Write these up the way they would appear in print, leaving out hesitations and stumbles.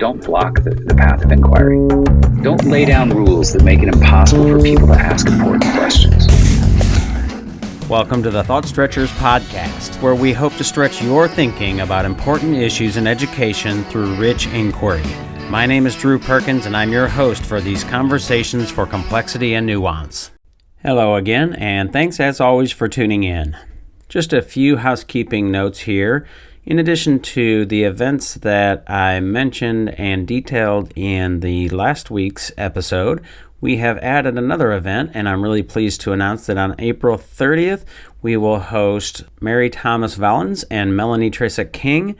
don't block the path of inquiry. Don't lay down rules that make it impossible for people to ask important questions. Welcome to the Thought Stretchers podcast, where we hope to stretch your thinking about important issues in education through rich inquiry. My name is Drew Perkins, and I'm your host for these conversations for complexity and nuance. Hello again, and thanks as always for tuning in. Just a few housekeeping notes here. In addition to the events that I mentioned and detailed in the last week's episode, we have added another event, and I'm really pleased to announce that on April 30th, we will host Mary Thomas Valens and Melanie Tracek King.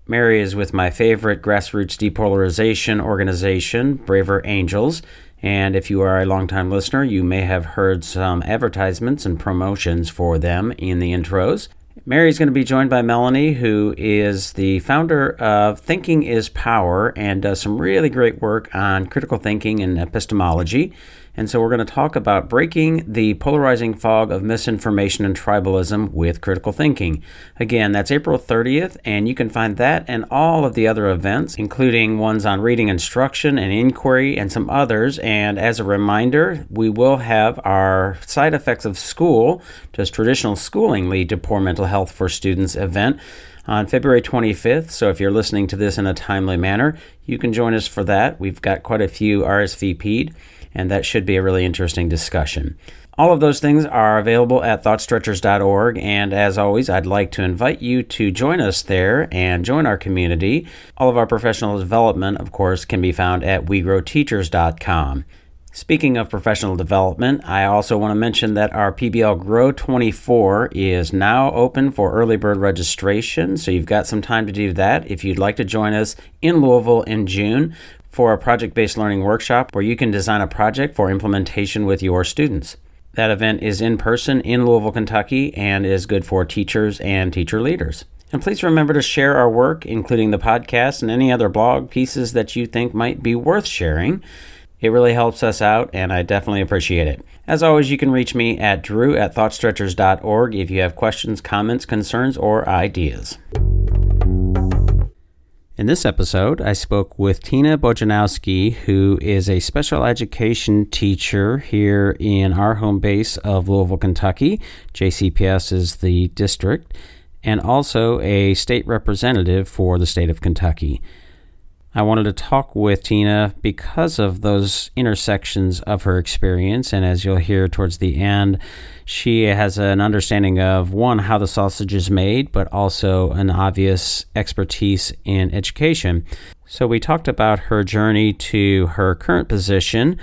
Mary is with my favorite grassroots depolarization organization, Braver Angels, and if you are a longtime listener, you may have heard some advertisements and promotions for them in the intros. Mary's going to be joined by Melanie, who is the founder of Thinking is Power and does some really great work on critical thinking and epistemology. And so we're going to talk about breaking the polarizing fog of misinformation and tribalism with critical thinking. Again, that's April 30th, and you can find that and all of the other events, including ones on reading instruction and inquiry and some others. And as a reminder, we will have our Side Effects of School, does traditional schooling lead to poor mental health for students event on February 25th. So if you're listening to this in a timely manner, you can join us for that. We've got quite a few RSVP'd. And that should be a really interesting discussion. All of those things are available at thoughtstretchers.org, and as always, I'd like to invite you to join us there and join our community. All of our professional development, of course, can be found at wegrowteachers.com. Speaking of professional development, I also want to mention that our PBL Grow 24 is now open for early bird registration, so you've got some time to do that if you'd like to join us in Louisville in June for a project-based learning workshop where you can design a project for implementation with your students. That event is in person in Louisville, Kentucky, and is good for teachers and teacher leaders. And please remember to share our work, including the podcast and any other blog pieces that you think might be worth sharing. It really helps us out, and I definitely appreciate it. As always, you can reach me at drew@thoughtstretchers.org if you have questions, comments, concerns, or ideas. In this episode, I spoke with Tina Bojanowski, who is a special education teacher here in our home base of Louisville, Kentucky. JCPS is the district, and also a state representative for the state of Kentucky. I wanted to talk with Tina because of those intersections of her experience, and as you'll hear towards the end, she has an understanding of, one, how the sausage is made, but also an obvious expertise in education. So we talked about her journey to her current position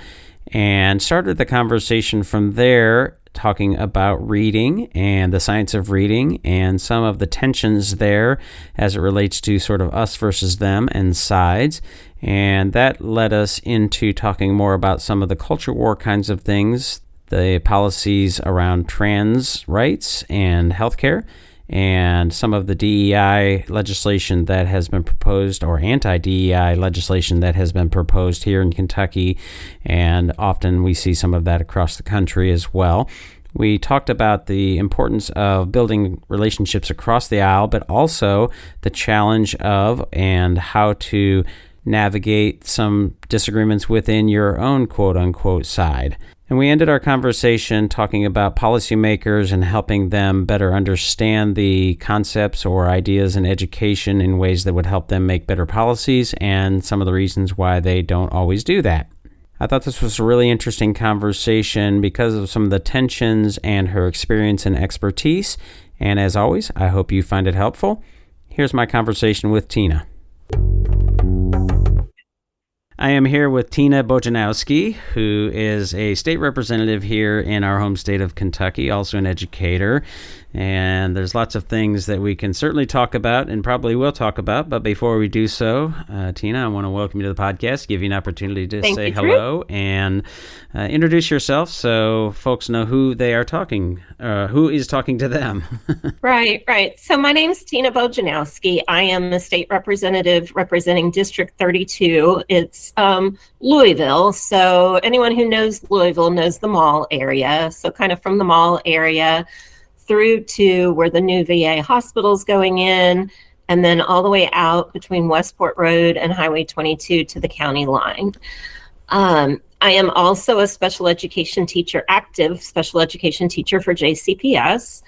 and started the conversation from there, talking about reading and the science of reading and some of the tensions there as it relates to sort of us versus them and sides. And that led us into talking more about some of the culture war kinds of things, the policies around trans rights and healthcare, and some of the DEI legislation that has been proposed, or anti-DEI legislation that has been proposed here in Kentucky, and often we see some of that across the country as well. We talked about the importance of building relationships across the aisle, but also the challenge of and how to navigate some disagreements within your own quote-unquote side. And we ended our conversation talking about policymakers and helping them better understand the concepts or ideas in education in ways that would help them make better policies and some of the reasons why they don't always do that. I thought this was a really interesting conversation because of some of the tensions and her experience and expertise. And as always, I hope you find it helpful. Here's my conversation with Tina. I am here with Tina Bojanowski, who is a state representative here in our home state of Kentucky, also an educator. And there's lots of things that we can certainly talk about and probably will talk about. But before we do so, Tina, I want to welcome you to the podcast, give you an opportunity to say hello and introduce yourself so folks know who they are talking, who is talking to them. Right. So my name's Tina Bojanowski. I am the state representative representing District 32. It's Louisville. So anyone who knows Louisville knows the mall area. So kind of from the mall area through to where the new VA hospital's going in, and then all the way out between Westport Road and Highway 22 to the county line. I am also a special education teacher, active special education teacher for JCPS.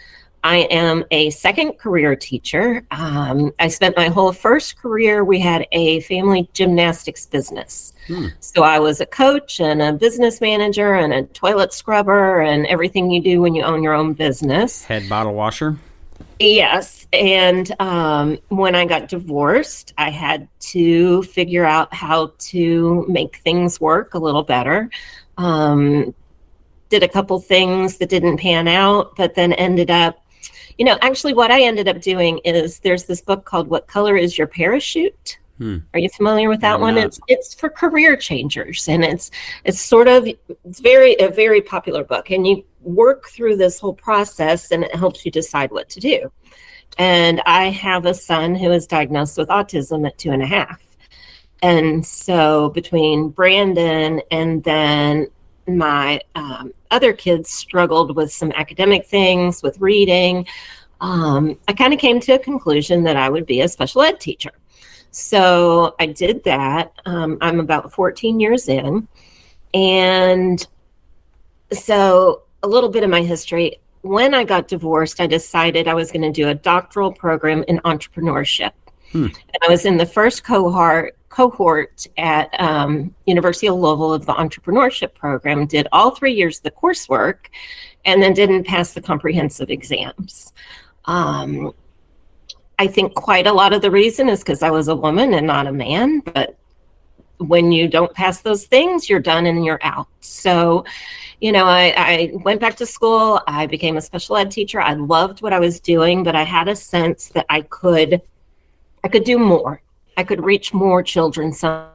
I am a second career teacher. I spent my whole first career, we had a family gymnastics business. So I was a coach and a business manager and a toilet scrubber and everything you do when you own your own business. Head bottle washer? Yes. And when I got divorced, I had to figure out how to make things work a little better. Did a couple things that didn't pan out, but then ended up, actually what I ended up doing is there's this book called What Color Is Your Parachute? Are you familiar with that one? It's for career changers, and it's a very popular book, and you work through this whole process and it helps you decide what to do. And I have a son who is diagnosed with autism at 2.5. And so between Brandon and then my other kids struggled with some academic things, with reading, I kind of came to a conclusion that I would be a special ed teacher. So I did that. I'm about 14 years in. And so a little bit of my history. When I got divorced, I decided I was going to do a doctoral program in entrepreneurship. And I was in the first cohort at University of Louisville of the entrepreneurship program, did all 3 years of the coursework, and then didn't pass the comprehensive exams. I think quite a lot of the reason is because I was a woman and not a man, but when you don't pass those things, you're done and you're out. So, I went back to school. I became a special ed teacher. I loved what I was doing, but I had a sense that I could do more. I could reach more children some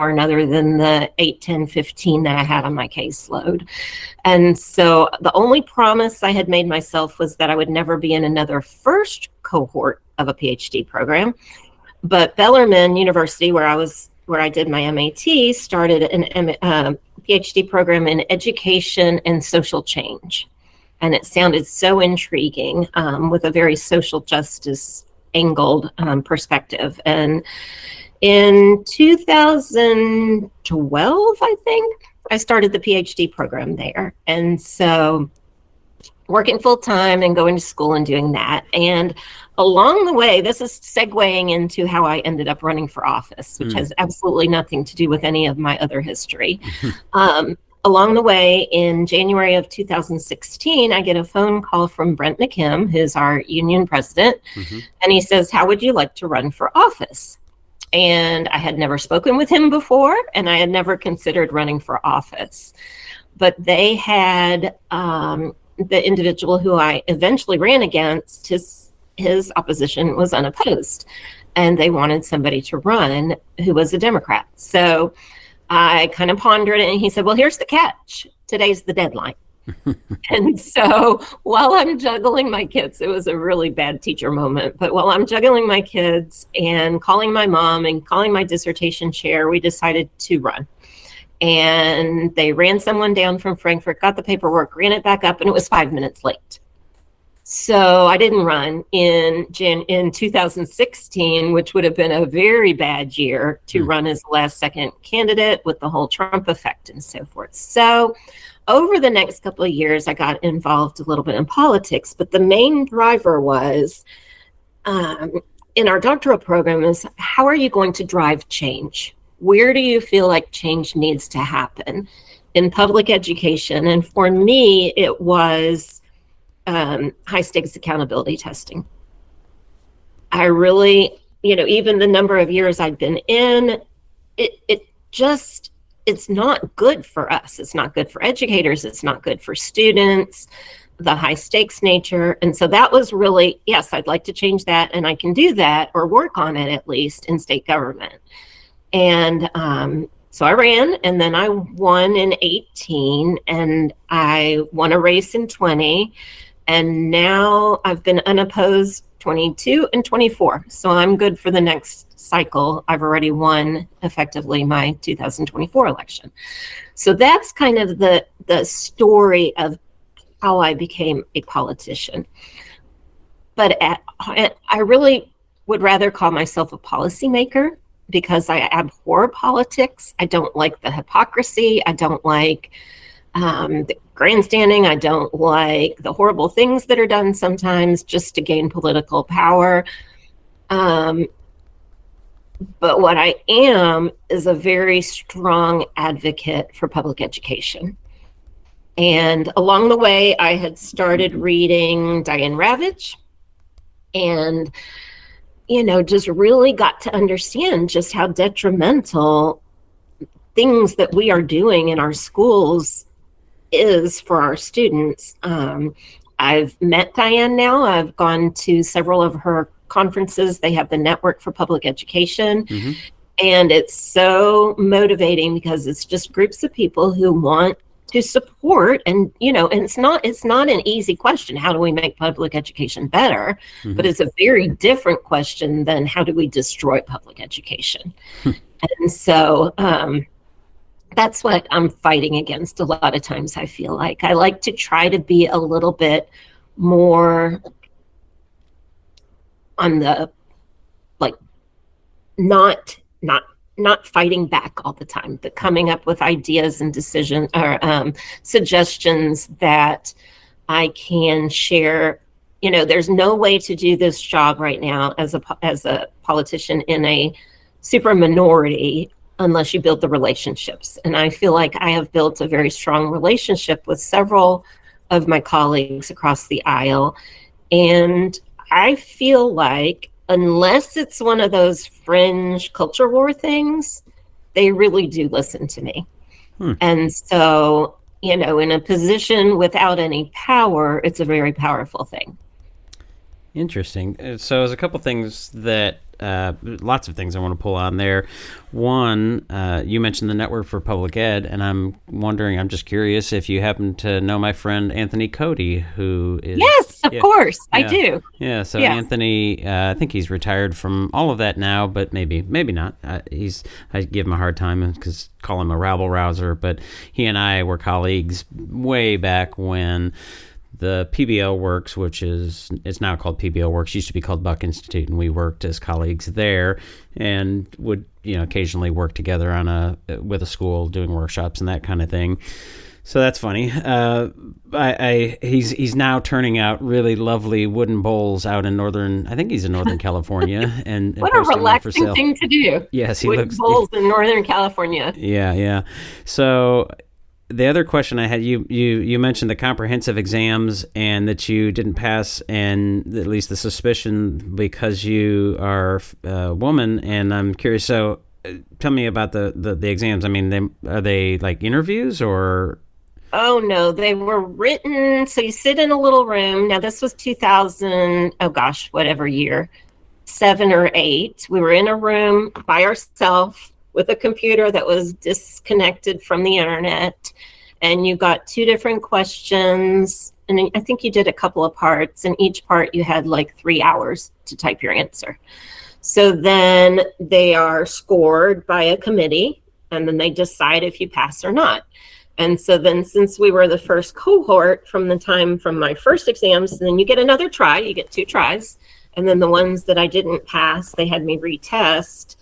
or another than the 8, 10, 15 that I had on my caseload. And so the only promise I had made myself was that I would never be in another first cohort of a PhD program. But Bellarmine University, where I did my MAT, started an PhD program in education and social change. And it sounded so intriguing, with a very social justice angled perspective. And in 2012, I think, I started the PhD program there. And so working full time and going to school and doing that. And along the way, this is segueing into how I ended up running for office, which has absolutely nothing to do with any of my other history. Along the way, in January of 2016, I get a phone call from Brent McKim, who's our union president, and he says, "How would you like to run for office?" And I had never spoken with him before, and I had never considered running for office. But they had the individual who I eventually ran against, his opposition was unopposed, and they wanted somebody to run who was a Democrat. So I kind of pondered it, and he said, "Well, here's the catch. Today's the deadline." And so while I'm juggling my kids, it was a really bad teacher moment, but while I'm juggling my kids and calling my mom and calling my dissertation chair, we decided to run. And they ran someone down from Frankfurt, got the paperwork, ran it back up, and it was 5 minutes late. So I didn't run in 2016, which would have been a very bad year to run as the last second candidate with the whole Trump effect and so forth. So over the next couple of years, I got involved a little bit in politics, but the main driver was in our doctoral program is, how are you going to drive change? Where do you feel like change needs to happen in public education? And for me, it was high stakes accountability testing. I really, even the number of years I'd been in, it's not good for us. It's not good for educators. It's not good for students, the high stakes nature. And so that was really, yes, I'd like to change that. And I can do that, or work on it at least, in state government. And so I ran, and then I won in 18, and I won a race in 20. And now I've been unopposed 22 and 24. So I'm good for the next cycle. I've already won effectively my 2024 election. So that's kind of the story of how I became a politician. But I really would rather call myself a policymaker because I abhor politics. I don't like the hypocrisy. I don't like the grandstanding. I don't like the horrible things that are done sometimes just to gain political power. But what I am is a very strong advocate for public education. And along the way, I had started reading Diane Ravitch and, just really got to understand just how detrimental things that we are doing in our schools is for our students. I've met Diane now. I've gone to several of her conferences. They have the Network for Public Education. Mm-hmm. And it's so motivating because it's just groups of people who want to support and it's not an easy question. How do we make public education better? Mm-hmm. But it's a very different question than how do we destroy public education? And so that's what I'm fighting against a lot of times. I feel like I like to try to be a little bit more on the not fighting back all the time, but coming up with ideas and decisions or suggestions that I can share. There's no way to do this job right now as a politician in a super minority unless you build the relationships. And I feel like I have built a very strong relationship with several of my colleagues across the aisle. And I feel like unless it's one of those fringe culture war things, they really do listen to me. And so, in a position without any power, it's a very powerful thing. Interesting. So there's a couple things that, lots of things I want to pull on there. One, you mentioned the Network for Public Ed, and I'm just curious if you happen to know my friend Anthony Cody, who is... Yes, of course, yeah. I do. Yeah, so yeah. Anthony, I think he's retired from all of that now, but maybe not. I give him a hard time because call him a rabble-rouser, but he and I were colleagues way back when the PBL Works, it's now called PBL Works, used to be called Buck Institute, and we worked as colleagues there and would, occasionally work together with a school doing workshops and that kind of thing. So that's funny. He's now turning out really lovely wooden bowls out in Northern California. And what a relaxing thing to do. Yes, wooden bowls in Northern California. Yeah. So the other question I had, you mentioned the comprehensive exams and that you didn't pass, and at least the suspicion because you are a woman. And I'm curious, so tell me about the exams. I mean, are they like interviews or? Oh, no, they were written. So you sit in a little room. Now, this was 2000, whatever year, 7 or 8. We were in a room by ourselves with a computer that was disconnected from the internet, and you got 2 different questions, and I think you did a couple of parts, and each part you had like 3 hours to type your answer. So then they are scored by a committee, and then they decide if you pass or not. And so then, since we were the first cohort from my first exams, then you get another try, you get 2 tries, and then the ones that I didn't pass, they had me retest.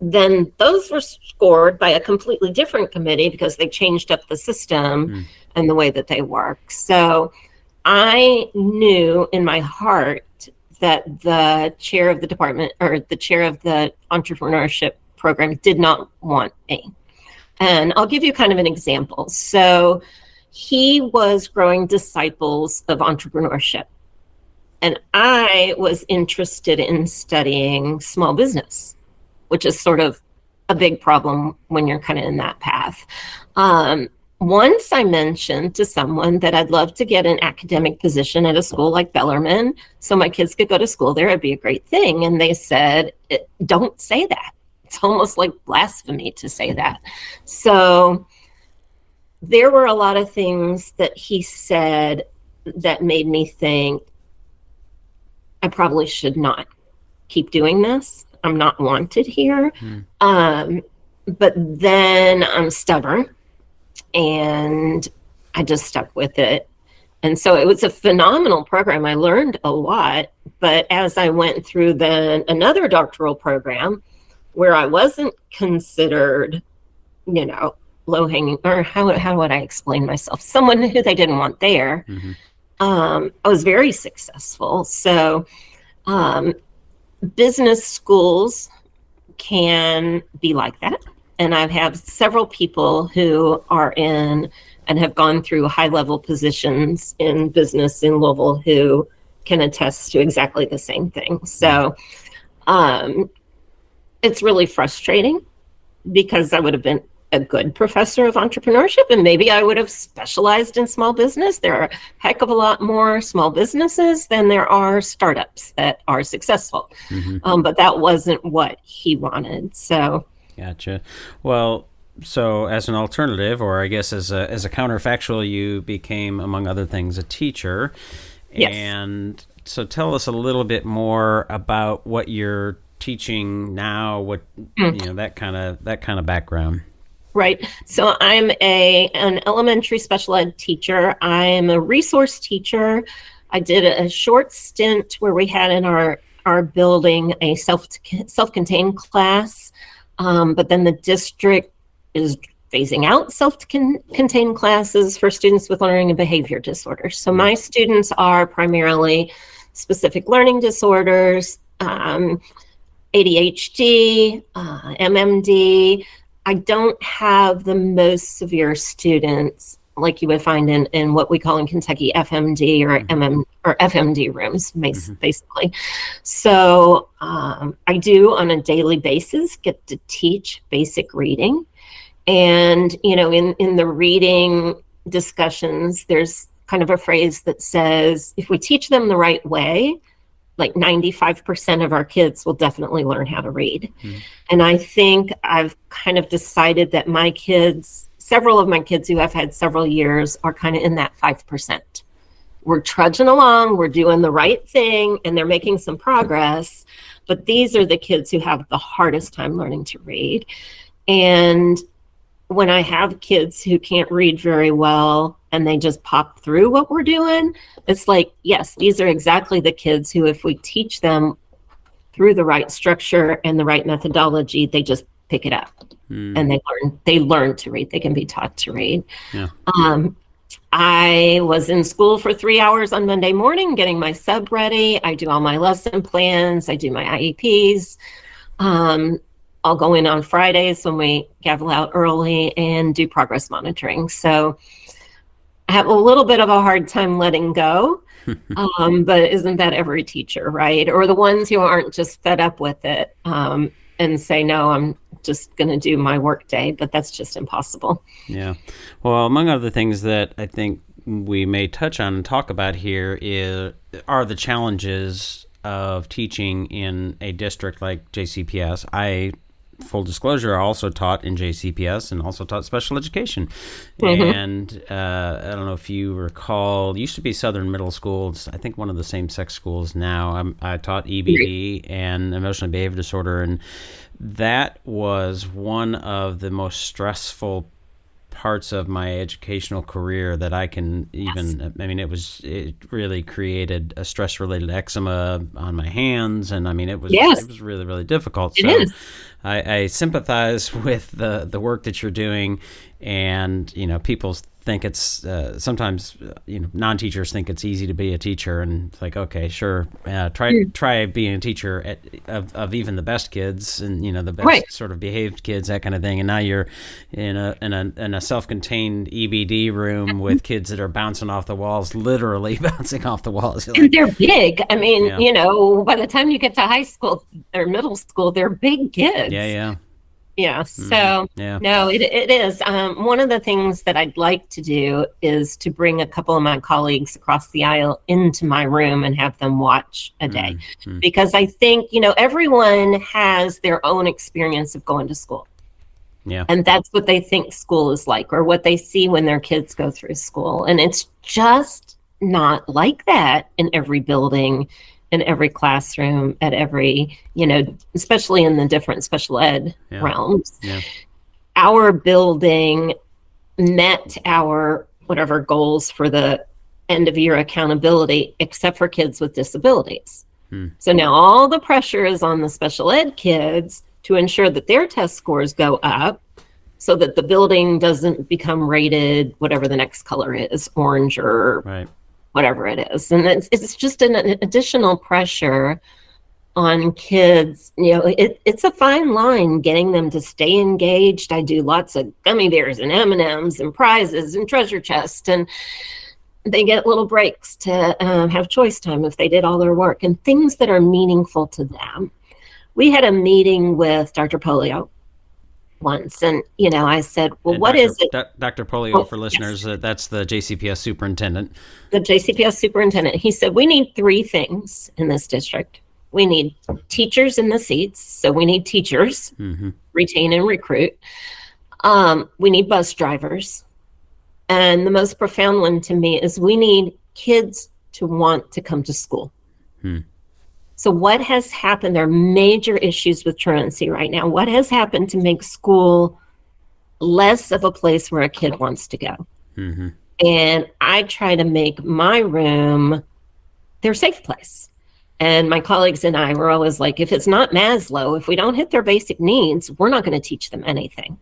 Then those were scored by a completely different committee because they changed up the system and the way that they work. So I knew in my heart that the chair of the department or the chair of the entrepreneurship program did not want me. And I'll give you kind of an example. So he was growing disciples of entrepreneurship. And I was interested in studying small business, which is sort of a big problem when you're kind of in that path. Once I mentioned to someone that I'd love to get an academic position at a school like Bellarmine so my kids could go to school there, it'd be a great thing. And they said, don't say that. It's almost like blasphemy to say that. So there were a lot of things that he said that made me think I probably should not keep doing this. I'm not wanted here. But then I'm stubborn and I just stuck with it. And so it was a phenomenal program. I learned a lot. But as I went through another doctoral program where I wasn't considered, low hanging, or how would I explain myself? Someone who they didn't want there. I was very successful. So business schools can be like that. And I've had several people who are in and have gone through high-level positions in business in Louisville who can attest to exactly the same thing. So it's really frustrating because I would have been a good professor of entrepreneurship, and maybe I would have specialized in small business. There are a heck of a lot more small businesses than there are startups that are successful. But that wasn't what he wanted. So, gotcha. Well, so as an alternative, or I guess as a counterfactual, you became, among other things, a teacher. Yes. And so tell us a little bit more about what you're teaching now, what that kind of background. Right. So I'm an elementary special ed teacher. I'm a resource teacher. I did a short stint where we had in our building a self-contained class, but then the district is phasing out self-contained classes for students with learning and behavior disorders. So my students are primarily specific learning disorders, ADHD, MMD. I don't have the most severe students like you would find in what we call in Kentucky FMD or FMD rooms, basically. So I do on a daily basis get to teach basic reading. And, in the reading discussions, there's kind of a phrase that says, if we teach them the right way, like 95% of our kids will definitely learn how to read. And I think I've kind of decided that several of my kids who have had several years are kind of in that 5%. We're trudging along, we're doing the right thing, and they're making some progress. But these are the kids who have the hardest time learning to read. And when I have kids who can't read very well and they just pop through what we're doing, it's like, yes, these are exactly the kids who, if we teach them through the right structure and the right methodology, they just pick it up and they learn to read. They can be taught to read. Yeah. I was in school for 3 hours on Monday morning, getting my sub ready. I do all my lesson plans. I do my IEPs. I'll go in on Fridays when we gavel out early and do progress monitoring. So I have a little bit of a hard time letting go, but isn't that every teacher, right? Or the ones who aren't just fed up with it and say, no, I'm just going to do my work day, but that's just impossible. Yeah. Well, among other things that I think we may touch on and talk about here are the challenges of teaching in a district like JCPS. Full disclosure, I also taught in JCPS and also taught special education. And I don't know if you recall, it used to be Southern Middle School. It's, I think, one of the same-sex schools now. I taught EBD and emotional behavior disorder, and that was one of the most stressful parts of my educational career that I can even, I mean, it really created a stress-related eczema on my hands, and I mean, it was really, really difficult. So I sympathize with the work that you're doing, and, people think it's, sometimes, non-teachers think it's easy to be a teacher, and it's like, okay, sure, try being a teacher of even the best kids, and, the best sort of behaved kids, that kind of thing, and now you're in a self-contained EBD room with kids that are bouncing off the walls, literally bouncing off the walls. And they're big. I mean, by the time you get to high school or middle school, they're big kids. Yeah. So no, it is. One of the things that I'd like to do is to bring a couple of my colleagues across the aisle into my room and have them watch a day, because I think, everyone has their own experience of going to school. Yeah. And that's what they think school is like, or what they see when their kids go through school. And it's just not like that in every building, in every classroom, at every, especially in the different special ed realms. Yeah. Our building met our whatever goals for the end of year accountability, except for kids with disabilities. So now all the pressure is on the special ed kids to ensure that their test scores go up so that the building doesn't become rated whatever the next color is, orange or whatever it is. And it's just an additional pressure on kids. It's a fine line getting them to stay engaged. I do lots of gummy bears and M&Ms and prizes and treasure chest, and they get little breaks to have choice time if they did all their work and things that are meaningful to them. We had a meeting with Dr. Polio once, and I said, well, what is it? Dr. Polio, for listeners, that's the JCPS superintendent. The JCPS superintendent. He said, we need 3 things in this district. We need teachers in the seats, so we need teachers, retain and recruit. We need bus drivers. And the most profound one to me is we need kids to want to come to school. So what has happened? There are major issues with truancy right now. What has happened to make school less of a place where a kid wants to go? And I try to make my room their safe place. And my colleagues and I were always like, if it's not Maslow, if we don't hit their basic needs, we're not going to teach them anything.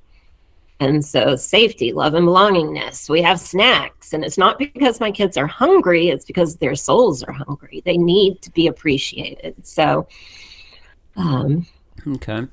And so safety, love, and belongingness. We have snacks. And it's not because my kids are hungry. It's because their souls are hungry. They need to be appreciated. So, okay.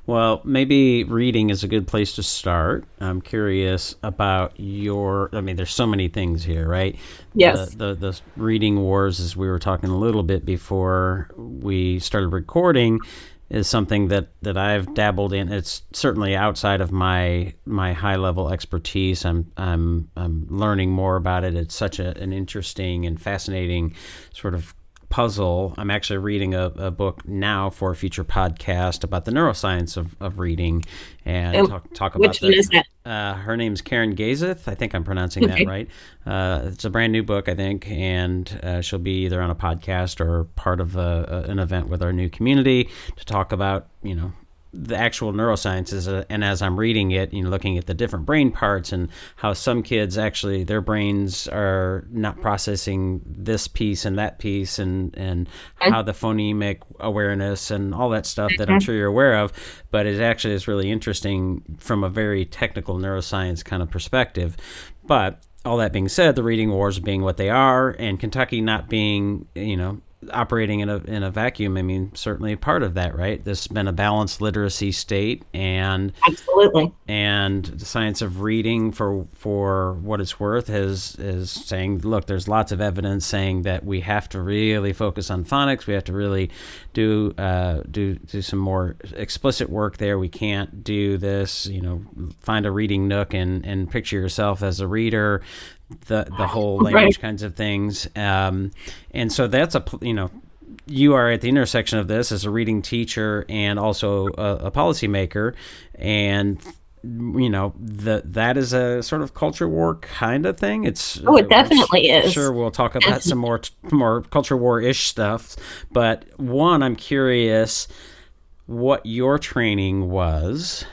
Well, maybe reading is a good place to start. I'm curious about there's so many things here, right? Yes. The reading wars, as we were talking a little bit before we started recording, is something that I've dabbled in. It's certainly outside of my high level expertise. I'm learning more about it. It's such an interesting and fascinating sort of puzzle. I'm actually reading a book now for a future podcast about the neuroscience of reading, and talk about which one is that? Her name's Karen Gazeth. I think I'm pronouncing that right. It's a brand new book, I think, and she'll be either on a podcast or part of an event with our new community to talk about, the actual neurosciences. And as I'm reading it, looking at the different brain parts and how some kids actually, their brains are not processing this piece and that piece, and how the phonemic awareness and all that stuff that I'm sure you're aware of, but it actually is really interesting from a very technical neuroscience kind of perspective. But all that being said, the reading wars being what they are, and Kentucky not being, operating in a vacuum, I mean, certainly a part of that, right? This has been a balanced literacy state, and absolutely, and the science of reading, for what it's worth, is saying, look, there's lots of evidence saying that we have to really focus on phonics. We have to really do some more explicit work there. We can't do this, find a reading nook and picture yourself as a reader. The whole language kinds of things. And so that's you are at the intersection of this as a reading teacher and also a policymaker. And, that is a sort of culture war kind of thing. It definitely is. Sure, we'll talk about some more culture war-ish stuff. But one, I'm curious what your training was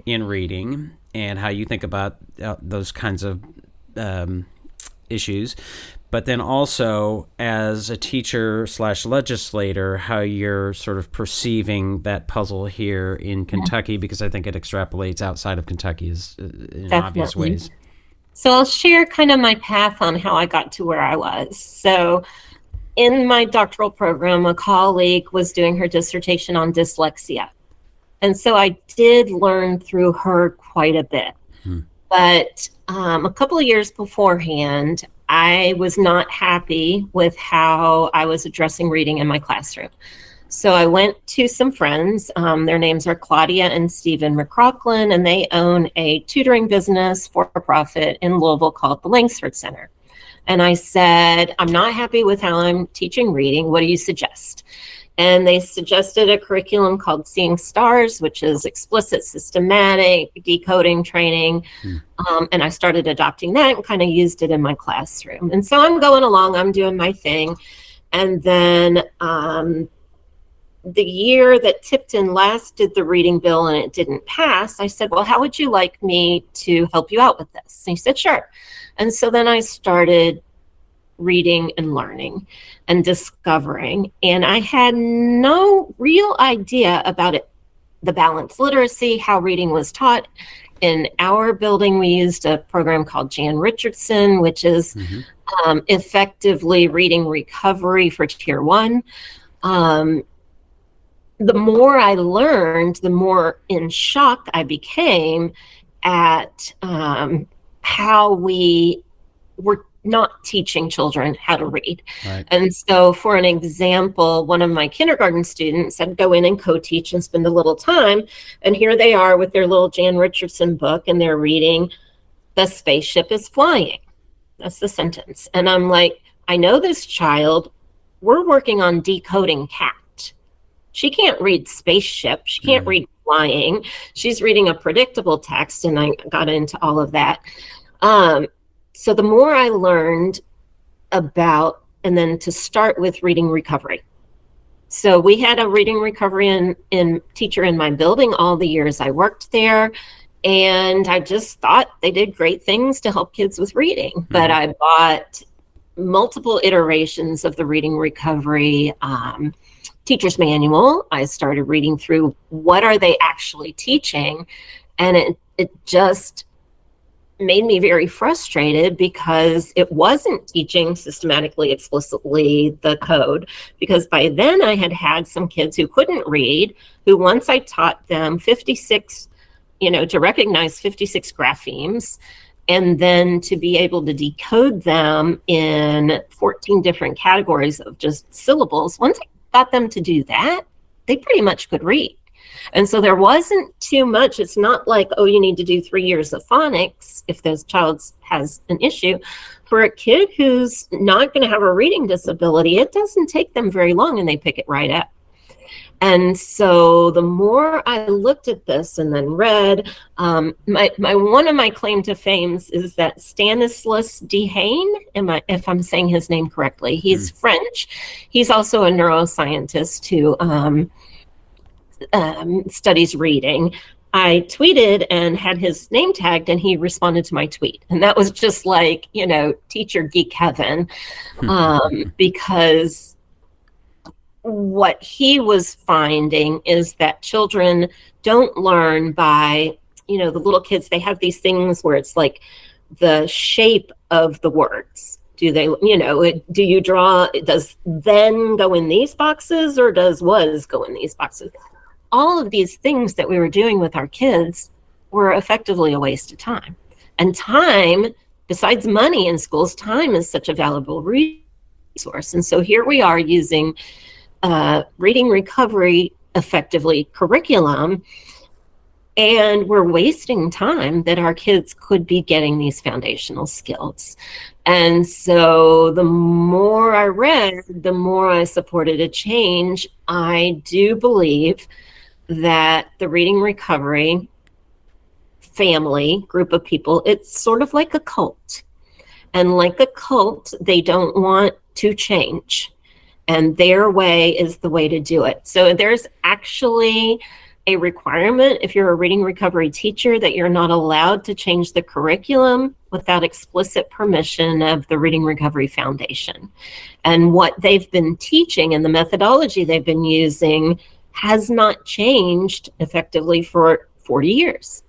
in reading and how you think about those kinds of issues, but then also as a teacher / legislator, how you're sort of perceiving that puzzle here in Kentucky, because I think it extrapolates outside of Kentucky in obvious ways. So I'll share kind of my path on how I got to where I was. So in my doctoral program, a colleague was doing her dissertation on dyslexia. And so I did learn through her quite a bit. But a couple of years beforehand, I was not happy with how I was addressing reading in my classroom. So I went to some friends. Their names are Claudia and Stephen McCrocklin, and they own a tutoring business for profit in Louisville called the Langsford Center. And I said, I'm not happy with how I'm teaching reading. What do you suggest? And they suggested a curriculum called Seeing Stars, which is explicit, systematic decoding training. And I started adopting that and kind of used it in my classroom. And so I'm going along, I'm doing my thing. And then the year that Tipton last did the reading bill and it didn't pass, I said, well, how would you like me to help you out with this? And he said, sure. And so then I started reading and learning and discovering. And I had no real idea about it, the balanced literacy, how reading was taught. In our building, we used a program called Jan Richardson, which is effectively reading recovery for Tier 1. The more I learned, the more in shock I became at how we were not teaching children how to read. Right. And so, for an example, one of my kindergarten students, I'd go in and co-teach and spend a little time, and here they are with their little Jan Richardson book, and they're reading, "The spaceship is flying." That's the sentence. And I'm like, I know this child, we're working on decoding cat. She can't read spaceship. She can't read flying. She's reading a predictable text, and I got into all of that. So the more I learned about, and then to start with reading recovery. So we had a reading recovery in teacher in my building all the years I worked there. And I just thought they did great things to help kids with reading. But I bought multiple iterations of the reading recovery teacher's manual. I started reading through what are they actually teaching. And it just made me very frustrated because it wasn't teaching systematically, explicitly the code. Because by then I had some kids who couldn't read, who once I taught them 56, to recognize 56 graphemes, and then to be able to decode them in 14 different categories of just syllables. Once I got them to do that, they pretty much could read. And so there wasn't too much. It's not like, oh, you need to do 3 years of phonics if this child has an issue. For a kid who's not going to have a reading disability, it doesn't take them very long and they pick it right up. And so the more I looked at this and then read, my one of my claim to fames is that Stanislas Dehaene, if I'm saying his name correctly, he's French. He's also a neuroscientist who studies reading. I tweeted and had his name tagged, and he responded to my tweet. And that was just like, teacher geek heaven, because what he was finding is that children don't learn by, the little kids, they have these things where it's like the shape of the words. Do they, do you draw, does then go in these boxes or does was go in these boxes? All of these things that we were doing with our kids were effectively a waste of time. And time, besides money in schools, time is such a valuable resource. And so here we are using reading recovery, effectively curriculum, and we're wasting time that our kids could be getting these foundational skills. And so the more I read, the more I supported a change. I do believe that the reading recovery family group of people, it's sort of like a cult. And like a cult, they don't want to change. And their way is the way to do it. So there's actually a requirement, if you're a reading recovery teacher, that you're not allowed to change the curriculum without explicit permission of the Reading Recovery Foundation. And what they've been teaching and the methodology they've been using has not changed effectively for 40 years.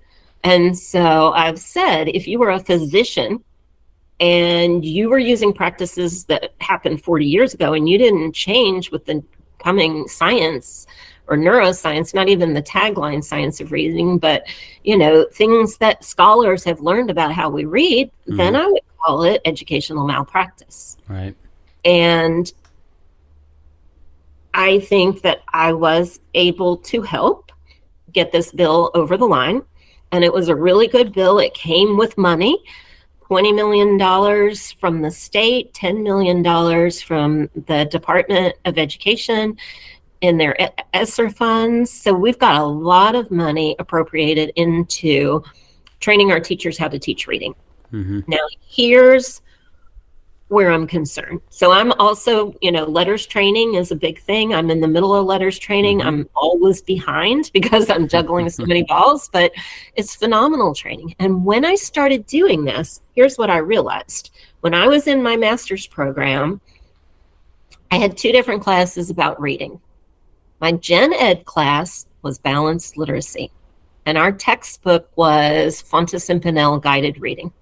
And so I've said, if you were a physician and you were using practices that happened 40 years ago and you didn't change with the coming science or neuroscience, not even the tagline science of reading, but, things that scholars have learned about how we read, then I would call it educational malpractice. Right. And I think that I was able to help get this bill over the line. And it was a really good bill. It came with money, $20 million from the state, $10 million from the Department of Education in their ESSER funds. So we've got a lot of money appropriated into training our teachers how to teach reading. Now, here's where I'm concerned. So I'm also, letters training is a big thing. I'm in the middle of letters training. I'm always behind because I'm juggling so many balls, but it's phenomenal training. And when I started doing this, here's what I realized. When I was in my master's program, I had 2 different classes about reading. My gen ed class was balanced literacy, and our textbook was Fontes and Pinnell guided reading.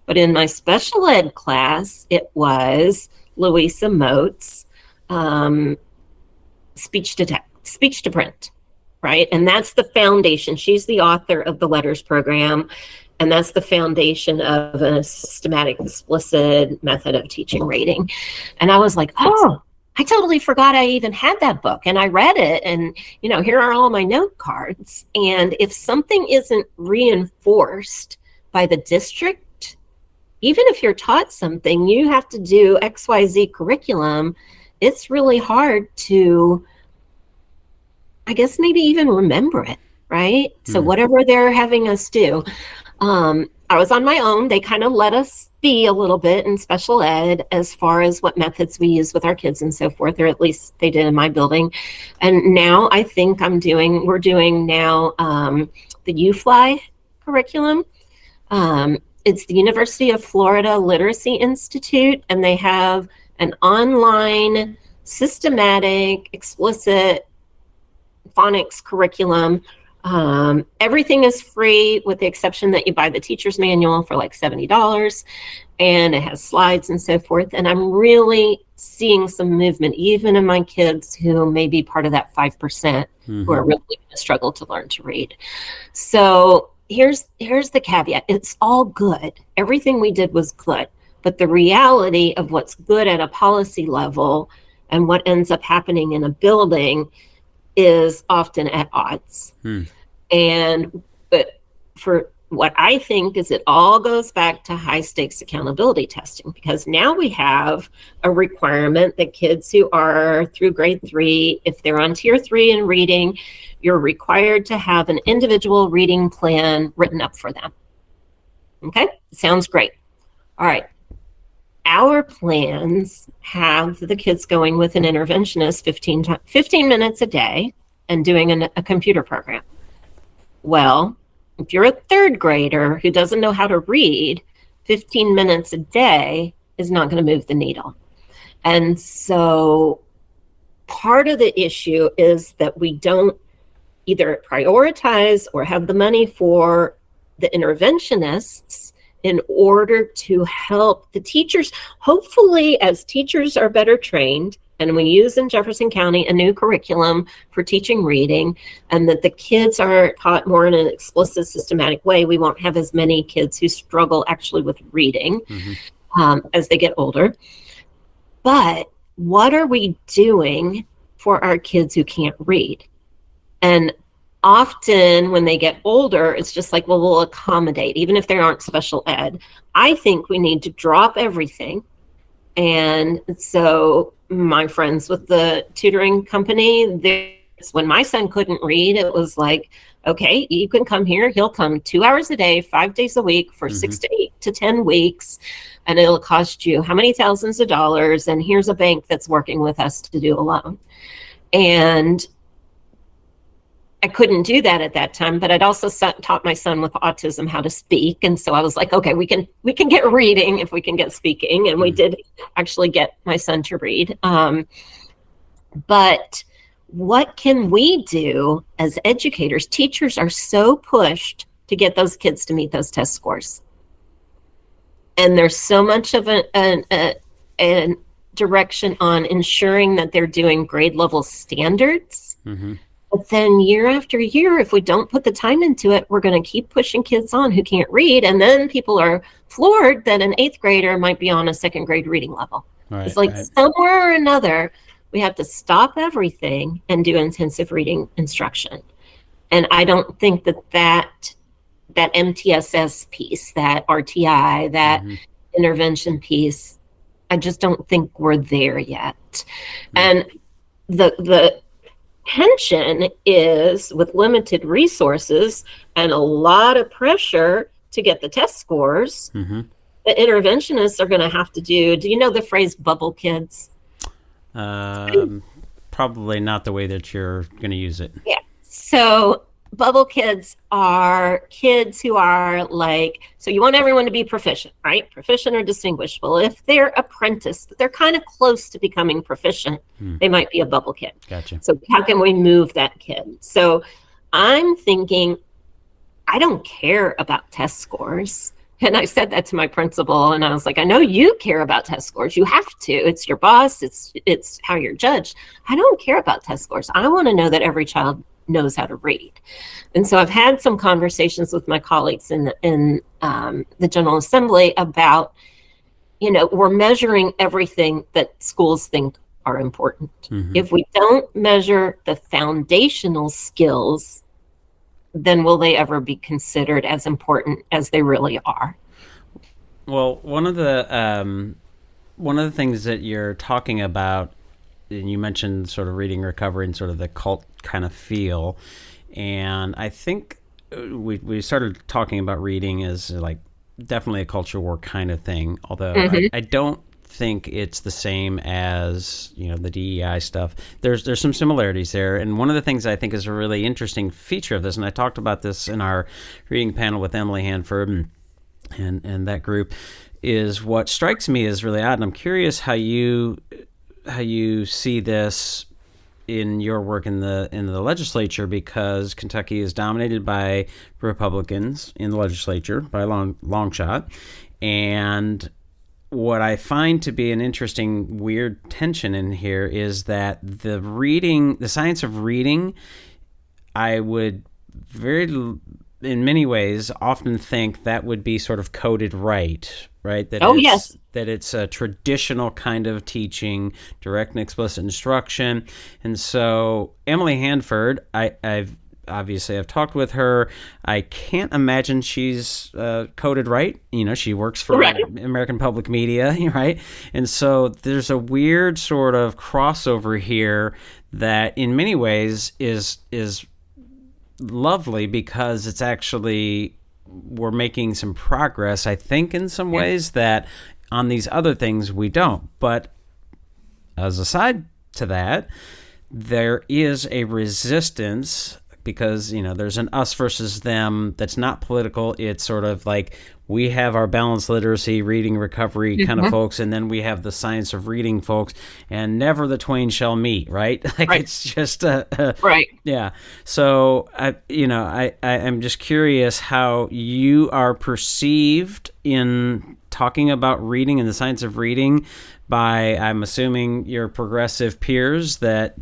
But in my special ed class, it was Louisa Moat's speech to print, right? And that's the foundation. She's the author of the letters program, and that's the foundation of a systematic, explicit method of teaching reading. And I was like, oh, I totally forgot I even had that book. And I read it, and, here are all my note cards. And if something isn't reinforced by the district, even if you're taught something, you have to do XYZ curriculum, it's really hard to, I guess, maybe even remember it, right? So whatever they're having us do. I was on my own. They kind of let us be a little bit in special ed as far as what methods we use with our kids and so forth, or at least they did in my building. And now I think we're doing now the UFly curriculum. It's the University of Florida Literacy Institute, and they have an online, systematic, explicit phonics curriculum. Everything is free with the exception that you buy the teacher's manual for like $70, and it has slides and so forth. And I'm really seeing some movement, even in my kids who may be part of that 5% who are really going to struggle to learn to read. So here's the caveat. It's all good. Everything we did was good. But the reality of what's good at a policy level and what ends up happening in a building is often at odds. But for what I think is it all goes back to high stakes accountability testing, because now we have a requirement that kids who are through grade 3, if they're on tier 3 in reading, you're required to have an individual reading plan written up for them. Okay, sounds great. All right. Our plans have the kids going with an interventionist 15 minutes a day and doing a computer program. Well, if you're a 3rd grader who doesn't know how to read, 15 minutes a day is not going to move the needle. And so part of the issue is that we don't either prioritize or have the money for the interventionists in order to help the teachers. Hopefully, as teachers are better trained, and we use in Jefferson County a new curriculum for teaching reading, and that the kids are taught more in an explicit, systematic way, we won't have as many kids who struggle actually with reading as they get older. But what are we doing for our kids who can't read? And often when they get older, it's just like, well, we'll accommodate, even if they aren't special ed. I think we need to drop everything. And so my friends with the tutoring company, when my son couldn't read, it was like, okay, you can come here. He'll come 2 hours a day, 5 days a week for 6 to 8 to 10 weeks. And it'll cost you how many thousands of dollars. And here's a bank that's working with us to do a loan. And I couldn't do that at that time, but I'd also taught my son with autism how to speak. And so I was like, okay, we can get reading if we can get speaking. And we did actually get my son to read. But what can we do as educators? Teachers are so pushed to get those kids to meet those test scores. And there's so much of a direction on ensuring that they're doing grade level standards. But then year after year, if we don't put the time into it, we're going to keep pushing kids on who can't read. And then people are floored that an 8th grader might be on a 2nd grade reading level. Right, it's like somewhere or another, we have to stop everything and do intensive reading instruction. And I don't think that MTSS piece, that RTI, that intervention piece, I just don't think we're there yet. And the tension is with limited resources and a lot of pressure to get the test scores, the interventionists are going to have to do you know the phrase bubble kids? Probably not the way that you're going to use it. Yeah. So bubble kids are kids who are like, so you want everyone to be proficient, right? Proficient or distinguishable. If they're apprentice, but they're kind of close to becoming proficient, they might be a bubble kid. Gotcha. So how can we move that kid? So I'm thinking, I don't care about test scores. And I said that to my principal, and I was like, I know you care about test scores. You have to. It's your boss. It's how you're judged. I don't care about test scores. I want to know that every child knows how to read. And so I've had some conversations with my colleagues in the General Assembly about, we're measuring everything that schools think are important. If we don't measure the foundational skills, then will they ever be considered as important as they really are? Well, one of the things that you're talking about, and you mentioned sort of reading recovery and sort of the cult kind of feel, and I think we started talking about reading as like definitely a culture war kind of thing, although I don't think it's the same as the DEI stuff. There's some similarities there, and one of the things I think is a really interesting feature of this, and I talked about this in our reading panel with Emily Hanford and that group, is what strikes me as really odd, and I'm curious how you see this in your work in the legislature, because Kentucky is dominated by Republicans in the legislature by a long shot, and what I find to be an interesting, weird tension in here is that the science of reading, I would in many ways, often think that would be sort of coded right? Yes. That it's a traditional kind of teaching, direct and explicit instruction. And so Emily Hanford, I've talked with her. I can't imagine she's coded right. She works for American Public Media, right? And so there's a weird sort of crossover here that in many ways is lovely, because it's actually, we're making some progress, I think, in some ways that on these other things we don't. But as a side to that, there is a resistance, because there's an us versus them that's not political. It's sort of like we have our balanced literacy, reading recovery kind of folks, and then we have the science of reading folks, and never the twain shall meet, right? It's just right. Yeah. So I'm just curious how you are perceived in talking about reading and the science of reading by, I'm assuming, your progressive peers that,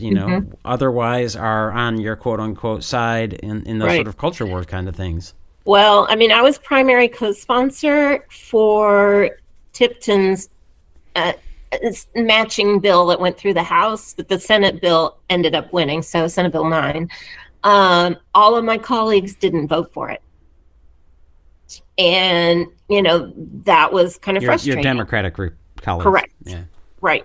otherwise are on your quote unquote side in those sort of culture war kind of things. Well, I was primary co-sponsor for Tipton's matching bill that went through the House, but the Senate bill ended up winning. So Senate Bill 9, all of my colleagues didn't vote for it. And, that was kind of frustrating. Your Democratic group. Colleagues. Correct. Yeah. Right.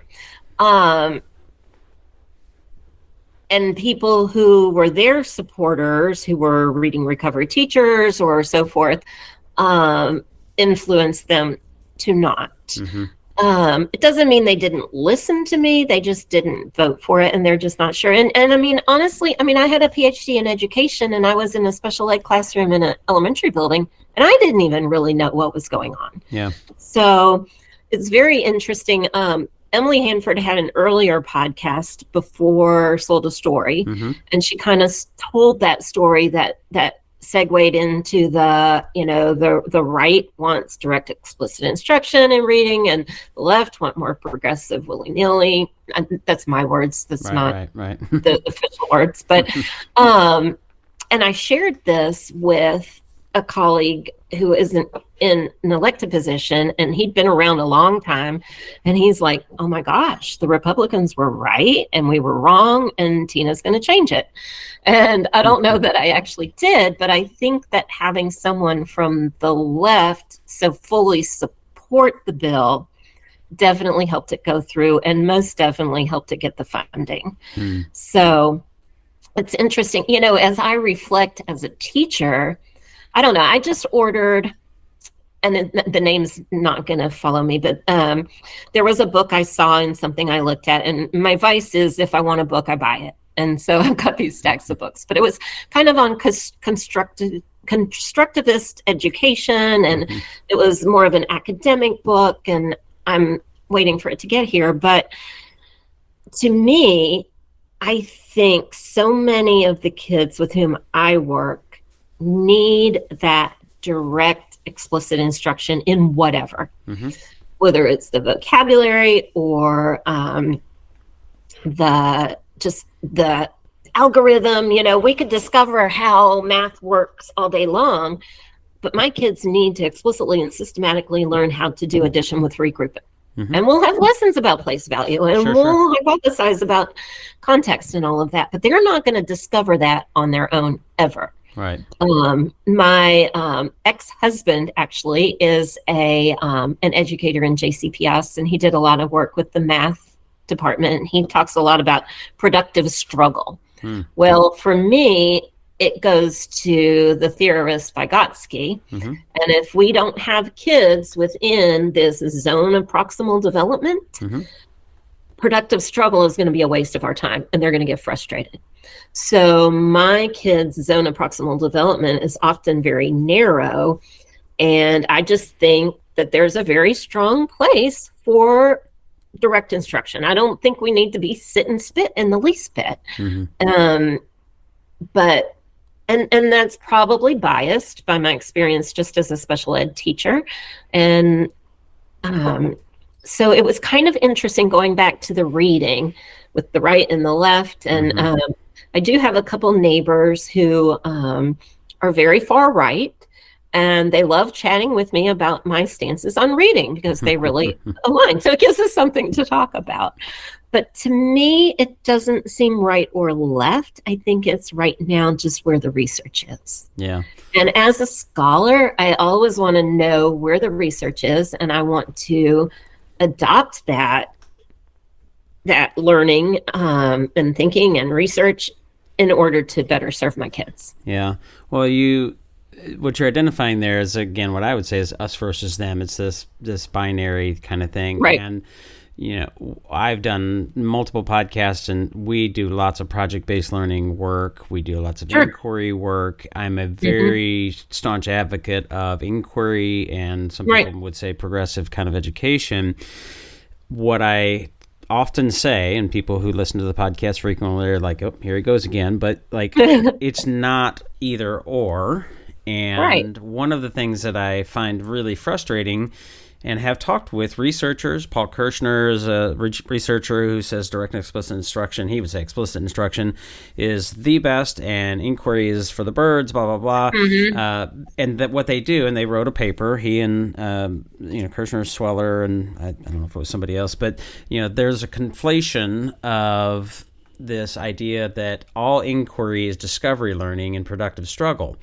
And people who were their supporters, who were reading recovery teachers or so forth, influenced them to not. It doesn't mean they didn't listen to me. They just didn't vote for it, and they're just not sure. And honestly, I had a PhD in education, and I was in a special ed classroom in an elementary building, and I didn't even really know what was going on. Yeah. So it's very interesting. Emily Hanford had an earlier podcast before Sold a Story, and she kind of told that story that segued into the right wants direct explicit instruction in reading, and the left want more progressive willy-nilly. That's my words. That's not the official words. But and I shared this with a colleague who isn't in an elected position, and he'd been around a long time, and he's like, oh my gosh, the Republicans were right and we were wrong, and Tina's going to change it. And I don't know that I actually did, but I think that having someone from the left so fully support the bill definitely helped it go through, and most definitely helped it get the funding. So it's interesting, as I reflect as a teacher, I don't know. I just ordered the name's not going to follow me, but there was a book I saw and something I looked at, and my vice is if I want a book, I buy it. And so I've got these stacks of books, but it was kind of on constructivist education, and it was more of an academic book, and I'm waiting for it to get here. But to me, I think so many of the kids with whom I work need that direct, explicit instruction in whatever, whether it's the vocabulary or the algorithm. We could discover how math works all day long, but my kids need to explicitly and systematically learn how to do addition with regrouping. And we'll have lessons about place value, and we'll hypothesize about context and all of that, but they're not going to discover that on their own ever. Right. My ex-husband actually is an educator in JCPS, and he did a lot of work with the math department. He talks a lot about productive struggle. Well, for me, it goes to the theorist Vygotsky. And if we don't have kids within this zone of proximal development, productive struggle is going to be a waste of our time, and they're going to get frustrated. So my kids' zone of proximal development is often very narrow, and I just think that there's a very strong place for direct instruction. I don't think we need to be sit and spit in the least bit. But and that's probably biased by my experience just as a special ed teacher. And so it was kind of interesting going back to the reading with the right and the left. And I do have a couple neighbors who are very far right, and they love chatting with me about my stances on reading because they really align. So it gives us something to talk about. But to me, it doesn't seem right or left. I think it's right now just where the research is. Yeah. And as a scholar, I always want to know where the research is, and I want to adopt that learning and thinking and research in order to better serve my kids. Yeah. Well, what you're identifying there is, again, what I would say is us versus them. It's this binary kind of thing. Right. And I've done multiple podcasts, and we do lots of project-based learning work. We do lots of inquiry work. I'm a very staunch advocate of inquiry, and some people would say progressive kind of education. What I often say, and people who listen to the podcast frequently are like, oh, here he goes again, but like it's not either or. And one of the things that I find really frustrating, and have talked with researchers, Paul Kirshner is a researcher who says direct and explicit instruction, he would say explicit instruction is the best, and inquiry is for the birds, blah, blah, blah. And that what they do, and they wrote a paper, he and, Kirshner, Sweller, and I don't know if it was somebody else, but, there's a conflation of this idea that all inquiry is discovery learning and productive struggle.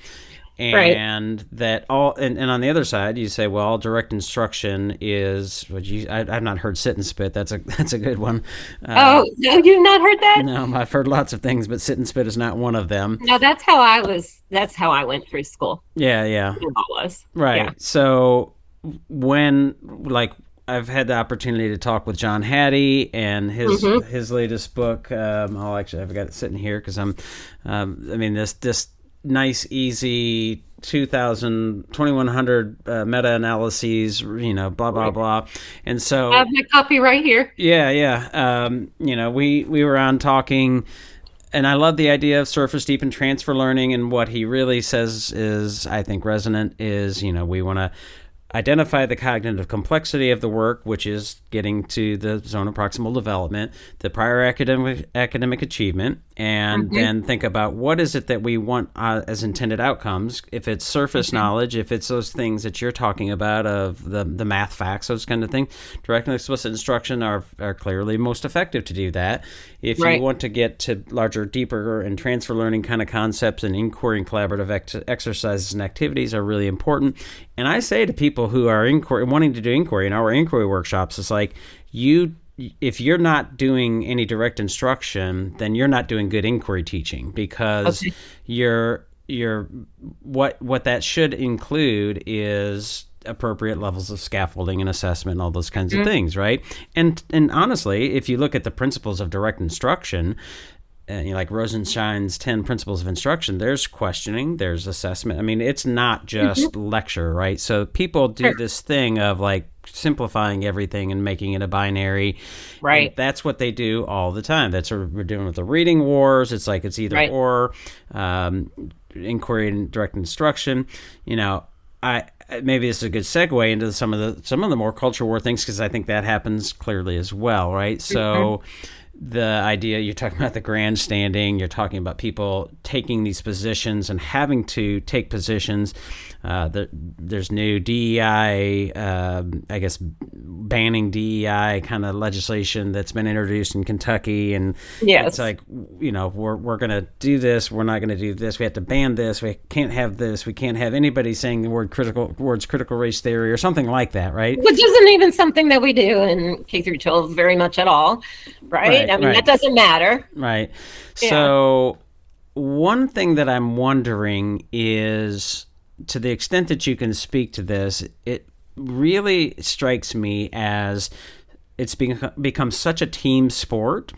And that and on the other side, you say, well, direct instruction is I've not heard sit and spit. That's a good one. Oh, no, you've not heard that? No, I've heard lots of things, but sit and spit is not one of them. No, that's how I went through school. Yeah. It was. Right. Yeah. So when, I've had the opportunity to talk with John Hattie and his latest book. I've got it sitting here because this nice, easy 2,100 meta-analyses, blah, blah, blah. And so I have my copy right here. Yeah. We were on talking, and I love the idea of surface deep and transfer learning. And what he really says is, I think, resonant is, we want to identify the cognitive complexity of the work, which is getting to the zone of proximal development, the prior academic achievement, and then think about what is it that we want as intended outcomes. If it's surface knowledge, if it's those things that you're talking about of the math facts, those kind of things, direct and explicit instruction are clearly most effective to do that. If you want to get to larger, deeper, and transfer learning kind of concepts, and inquiry and collaborative exercises and activities are really important. And I say to people who are wanting to do inquiry in our inquiry workshops, it's like, if you're not doing any direct instruction, then you're not doing good inquiry teaching, because what that should include is appropriate levels of scaffolding and assessment and all those kinds of things, right? And honestly, if you look at the principles of direct instruction, like Rosenshine's 10 principles of instruction, there's questioning, there's assessment. I mean, it's not just lecture, right? So people do this thing of like simplifying everything and making it a binary. Right. And that's what they do all the time. That's what we're doing with the reading wars. It's like it's either or, inquiry and direct instruction. Maybe this is a good segue into some of the more culture war things, because I think that happens clearly as well, right? So the idea, you're talking about the grandstanding, you're talking about people taking these positions and having to take positions. There's new DEI, I guess, banning DEI kind of legislation that's been introduced in Kentucky. And it's like, we're going to do this. We're not going to do this. We have to ban this. We can't have this. We can't have anybody saying the words critical race theory or something like that, right? Which isn't even something that we do in K through 12 very much at all, right? I mean, that doesn't matter. Right. Yeah. So one thing that I'm wondering is, to the extent that you can speak to this, it really strikes me as it's become such a team sport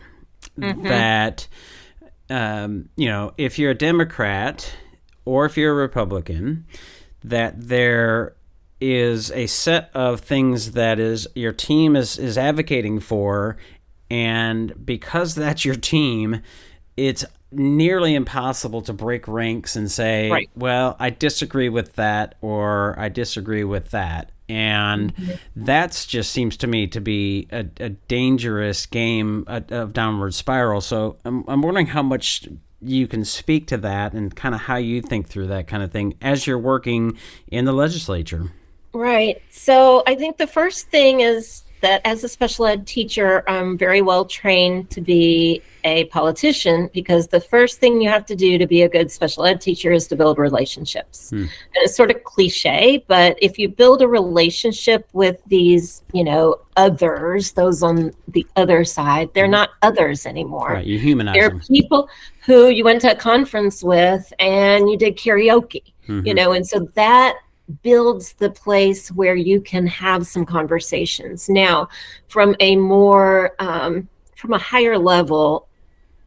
that, if you're a Democrat or if you're a Republican, that there is a set of things that is your team is advocating for, and because that's your team, it's nearly impossible to break ranks and say, well, I disagree with that, or I disagree with that. And that's just seems to me to be a dangerous game of downward spiral. So I'm wondering how much you can speak to that and kind of how you think through that kind of thing as you're working in the legislature. Right. So I think the first thing is that as a special ed teacher, I'm very well trained to be a politician, because the first thing you have to do to be a good special ed teacher is to build relationships. And it's sort of cliche, but if you build a relationship with these, others, those on the other side, they're not others anymore. Right, you humanize them. They're people who you went to a conference with and you did karaoke, and so that builds the place where you can have some conversations. Now, from a more, from a higher level,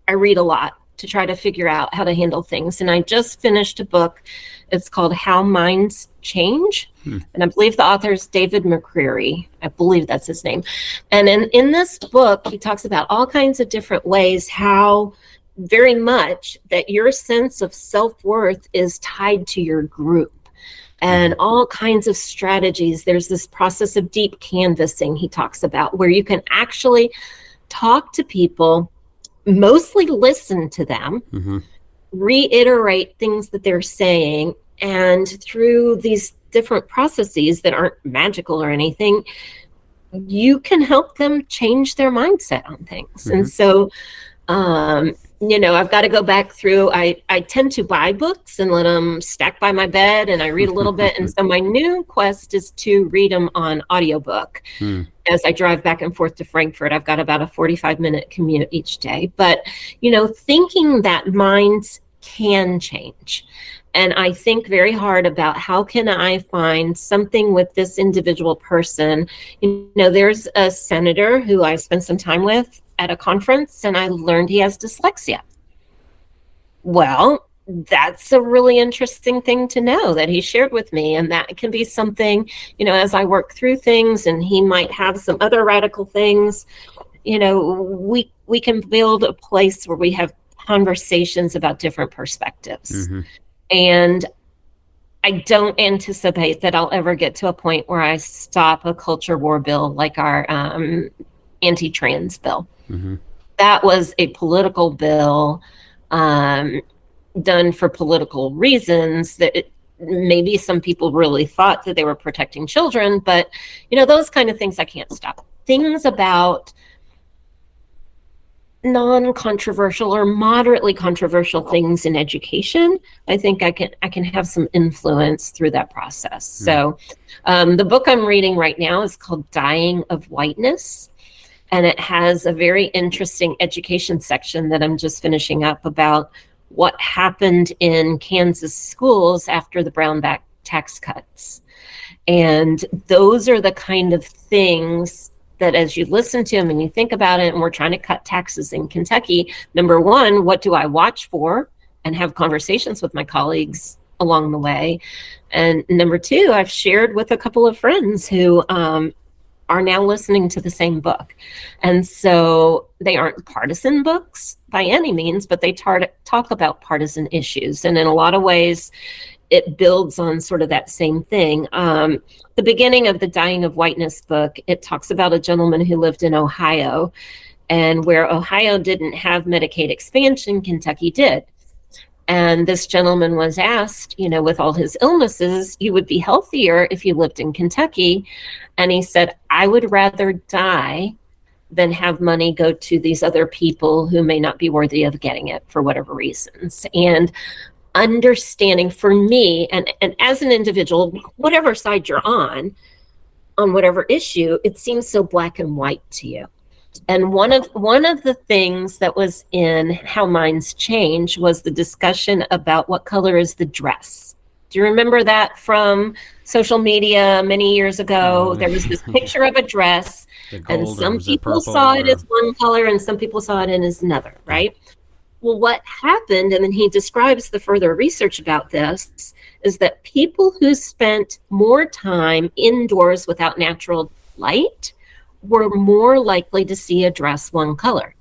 I read a lot to try to figure out how to handle things. And I just finished a book. It's called How Minds Change. And I believe the author is David McCreary. I believe that's his name. And in this book, he talks about all kinds of different ways how very much that your sense of self-worth is tied to your group. And all kinds of strategies. There's this process of deep canvassing he talks about, where you can actually talk to people, mostly listen to them, reiterate things that they're saying, and through these different processes that aren't magical or anything, you can help them change their mindset on things. And so, I've got to go back through. I tend to buy books and let them stack by my bed, and I read a little bit. And so my new quest is to read them on audiobook. As I drive back and forth to Frankfurt. I've got about a 45-minute commute each day. But, thinking that minds can change. And I think very hard about how can I find something with this individual person. There's a senator who I spent some time with at a conference, and I learned he has dyslexia. Well, that's a really interesting thing to know that he shared with me. And that can be something, as I work through things, and he might have some other radical things, we can build a place where we have conversations about different perspectives. And I don't anticipate that I'll ever get to a point where I stop a culture war bill like our anti-trans bill. That was a political bill done for political reasons that maybe some people really thought that they were protecting children, but those kind of things I can't stop. Things about non-controversial or moderately controversial things in education, I think I can have some influence through that process. So the book I'm reading right now is called Dying of Whiteness. And it has a very interesting education section that I'm just finishing up about what happened in Kansas schools after the Brown tax cuts. And those are the kind of things that as you listen to them and you think about it, and we're trying to cut taxes in Kentucky, number one, what do I watch for and have conversations with my colleagues along the way? And number two, I've shared with a couple of friends who are now listening to the same book. And so they aren't partisan books by any means, but they talk about partisan issues. And in a lot of ways, it builds on sort of that same thing. The beginning of the Dying of Whiteness book, it talks about a gentleman who lived in Ohio, and where Ohio didn't have Medicaid expansion, Kentucky did. And this gentleman was asked, with all his illnesses, you would be healthier if you lived in Kentucky. And he said, I would rather die than have money go to these other people who may not be worthy of getting it for whatever reasons. And understanding for me, and as an individual, whatever side you're on whatever issue, it seems so black and white to you. And one of the things that was in How Minds Change was the discussion about what color is the dress. Do you remember that from social media many years ago? There was this picture of a dress, and some people saw it as one color and some people saw it as another, right? Well, what happened, and then he describes the further research about this, is that people who spent more time indoors without natural light were more likely to see a dress one color.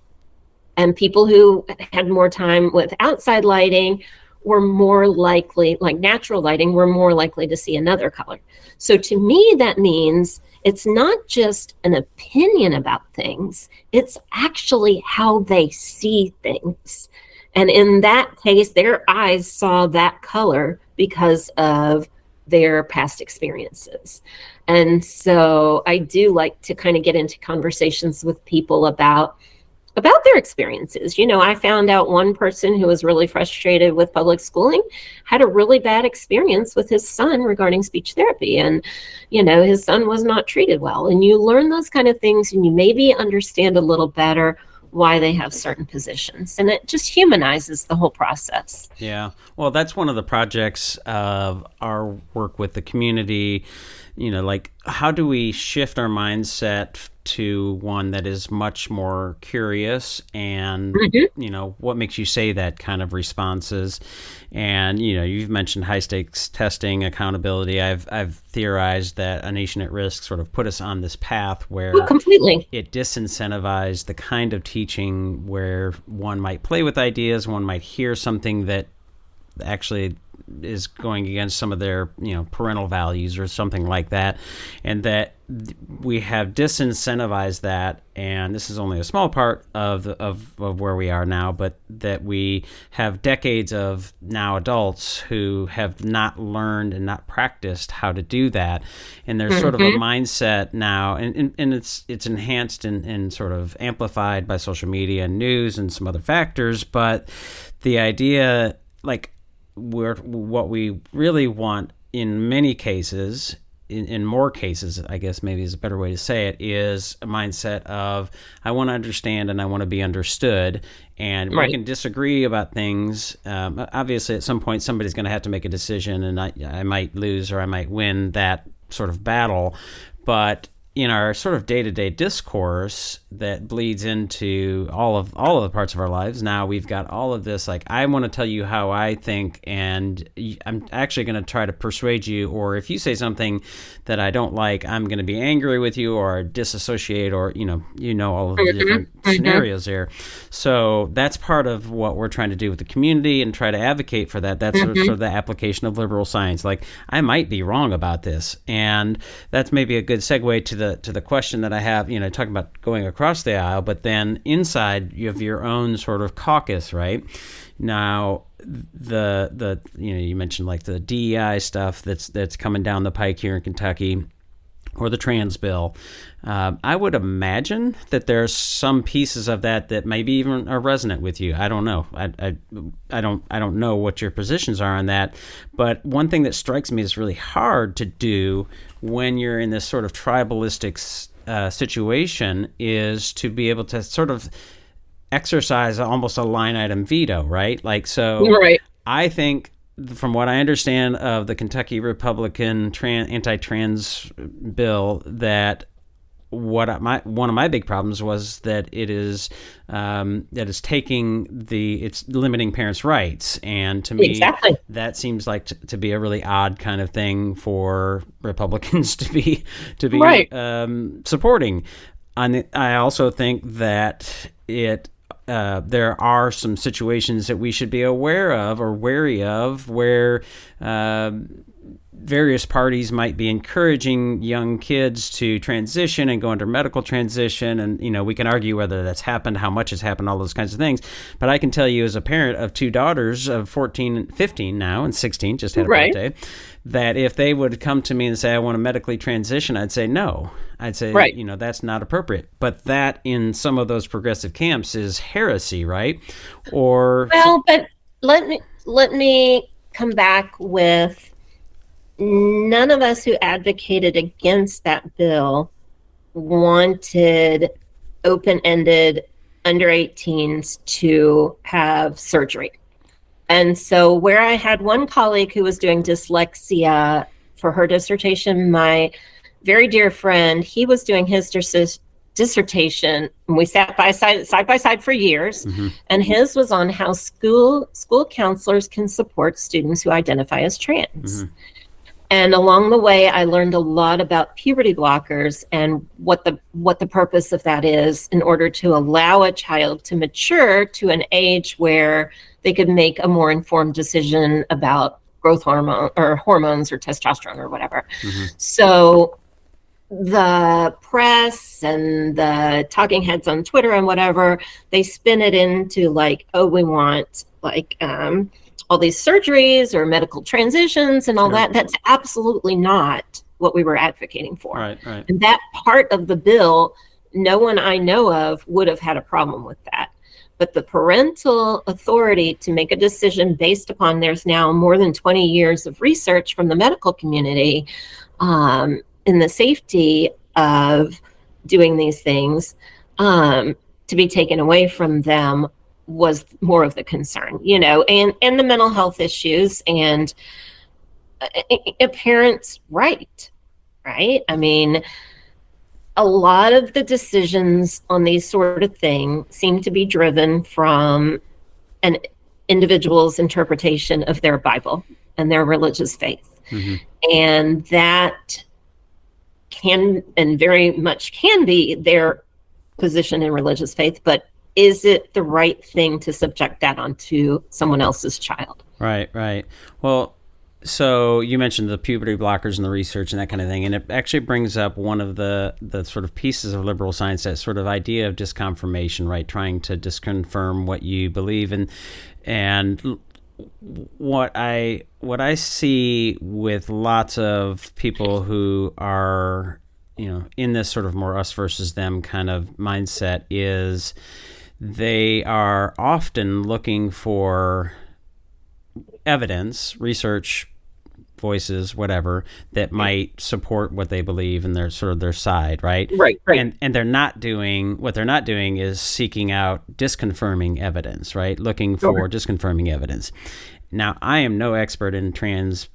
And people who had more time with outside lighting were more likely, like natural lighting, were more likely to see another color. So to me, that means it's not just an opinion about things, it's actually how they see things. And in that case, their eyes saw that color because of their past experiences. And so I do like to kind of get into conversations with people about their experiences. I found out one person who was really frustrated with public schooling had a really bad experience with his son regarding speech therapy. And, his son was not treated well. And you learn those kind of things and you maybe understand a little better why they have certain positions. And it just humanizes the whole process. Yeah. Well, that's one of the projects of our work with the community. Like, how do we shift our mindset to one that is much more curious? And, what makes you say that kind of responses? And, you've mentioned high stakes testing, accountability. I've theorized that A Nation at Risk sort of put us on this path where completely it disincentivized the kind of teaching where one might play with ideas, one might hear something that actually is going against some of their parental values or something like that, and that we have disincentivized that. And this is only a small part of where we are now, but that we have decades of now adults who have not learned and not practiced how to do that. And there's sort of a mindset now, and it's enhanced and sort of amplified by social media and news and some other factors. But the idea, like, what we really want in many cases, in more cases, I guess maybe is a better way to say it, is a mindset of, I want to understand and I want to be understood. And we can disagree about things. Obviously, at some point, somebody's going to have to make a decision, and I might lose or I might win that sort of battle. But in our sort of day-to-day discourse that bleeds into all of the parts of our lives, now we've got all of this, like, I want to tell you how I think, and I'm actually going to try to persuade you, or if you say something that I don't like, I'm going to be angry with you or disassociate, or all of the different scenarios there. So that's part of what we're trying to do with the community and try to advocate for that. That's sort of the application of liberal science. Like, I might be wrong about this, and that's maybe a good segue to the question that I have, talking about going across the aisle, but then inside you have your own sort of caucus, right? Now, the you mentioned like the DEI stuff that's coming down the pike here in Kentucky, or the trans bill. I would imagine that there's some pieces of that maybe even are resonant with you. I don't know. I don't know what your positions are on that. But one thing that strikes me is really hard to do when you're in this sort of tribalistic situation is to be able to sort of exercise almost a line item veto, right? Like, so I think from what I understand of the Kentucky Republican anti-trans bill, that one of my big problems was that it's limiting parents' rights, and to me, Exactly. that seems like to be a really odd kind of thing for Republicans to be Right. Supporting. I also think that there are some situations that we should be aware of or wary of where various parties might be encouraging young kids to transition and go under medical transition. And, we can argue whether that's happened, how much has happened, all those kinds of things. But I can tell you as a parent of two daughters of 14 and 15 now and 16, just had a birthday, that if they would come to me and say, I want to medically transition, I'd say no. I'd say, that's not appropriate. But that in some of those progressive camps is heresy, right? But let me come back with, none of us who advocated against that bill wanted open-ended under 18s to have surgery. And so where I had one colleague who was doing dyslexia for her dissertation, my very dear friend, he was doing his dissertation, and we sat side by side for years, and his was on how school counselors can support students who identify as trans. And along the way, I learned a lot about puberty blockers and what the purpose of that is, in order to allow a child to mature to an age where they could make a more informed decision about growth hormone or hormones or testosterone or whatever. So the press and the talking heads on Twitter and whatever, they spin it into like, oh, we want like all these surgeries or medical transitions and all that. That's absolutely not what we were advocating for. Right. And that part of the bill, no one I know of would have had a problem with that. But the parental authority to make a decision based upon, there's now more than 20 years of research from the medical community in the safety of doing these things, to be taken away from them was more of the concern, and the mental health issues and a parent's right. I mean, a lot of the decisions on these sort of things seem to be driven from an individual's interpretation of their Bible and their religious faith. And that can, and very much can be, their position in religious faith, but is it the right thing to subject that onto someone else's child? Right. Well, so you mentioned the puberty blockers and the research and that kind of thing, and it actually brings up one of the sort of pieces of liberal science, that sort of idea of disconfirmation, right? Trying to disconfirm what you believe. And what I see with lots of people who are, in this sort of more us versus them kind of mindset is they are often looking for evidence, research, voices, whatever, that might support what they believe and their sort of their side, right? Right. And what they're not doing is seeking out disconfirming evidence, right? Looking for disconfirming evidence. Now, I am no expert in trans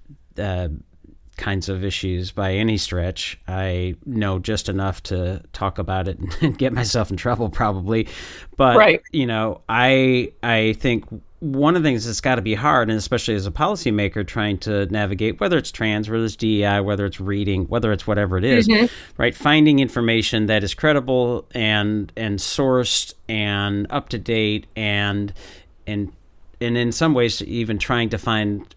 kinds of issues by any stretch. I know just enough to talk about it and get myself in trouble probably. But, I think one of the things that's got to be hard, and especially as a policymaker trying to navigate, whether it's trans, whether it's DEI, whether it's reading, whether it's whatever it is, right? Finding information that is credible and sourced and up to date and in some ways even trying to find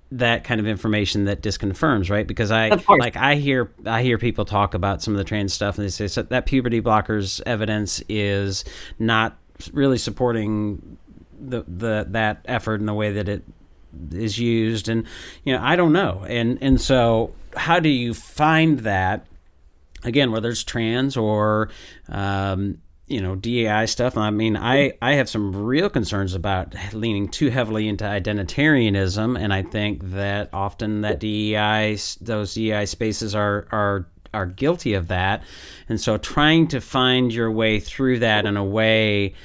that kind of information that disconfirms, right? Because I hear people talk about some of the trans stuff and they say, so that puberty blockers evidence is not really supporting that effort in the way that it is used, and I don't know, and so how do you find that, again, whether it's trans or DEI stuff? I mean, I have some real concerns about leaning too heavily into identitarianism, and I think that often that those DEI spaces are guilty of that, and so trying to find your way through that in a way,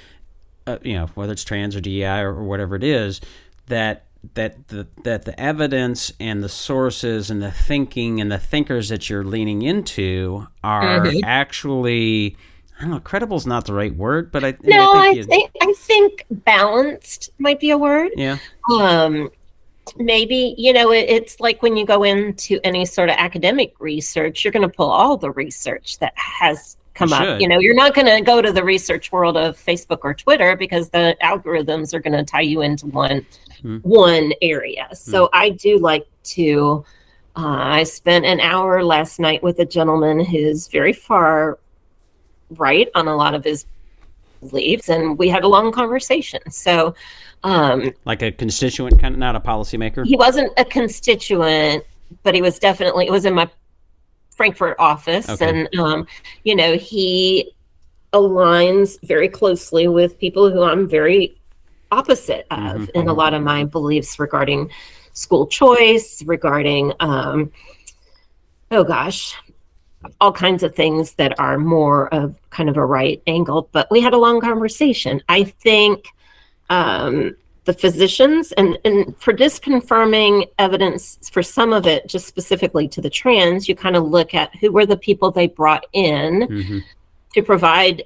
whether it's trans or DEI or whatever it is, that the evidence and the sources and the thinking and the thinkers that you're leaning into are actually, I don't know, credible is not the right word, but I think balanced might be a word. Yeah. Maybe, it's like when you go into any sort of academic research, you're going to pull all the research that has come up. You're not going to go to the research world of Facebook or Twitter because the algorithms are going to tie you into one area. So I do like to, I spent an hour last night with a gentleman who's very far right on a lot of his beliefs, and we had a long conversation. So, like a constituent, kind of, not a policymaker. He wasn't a constituent, but he was definitely. It was in my Frankfurt office, and he aligns very closely with people who I'm very opposite of in a lot of my beliefs regarding school choice, regarding all kinds of things that are more of kind of a right angle. But we had a long conversation. I think the physicians and for disconfirming evidence, for some of it, just specifically to the trans, you kind of look at who were the people they brought in to provide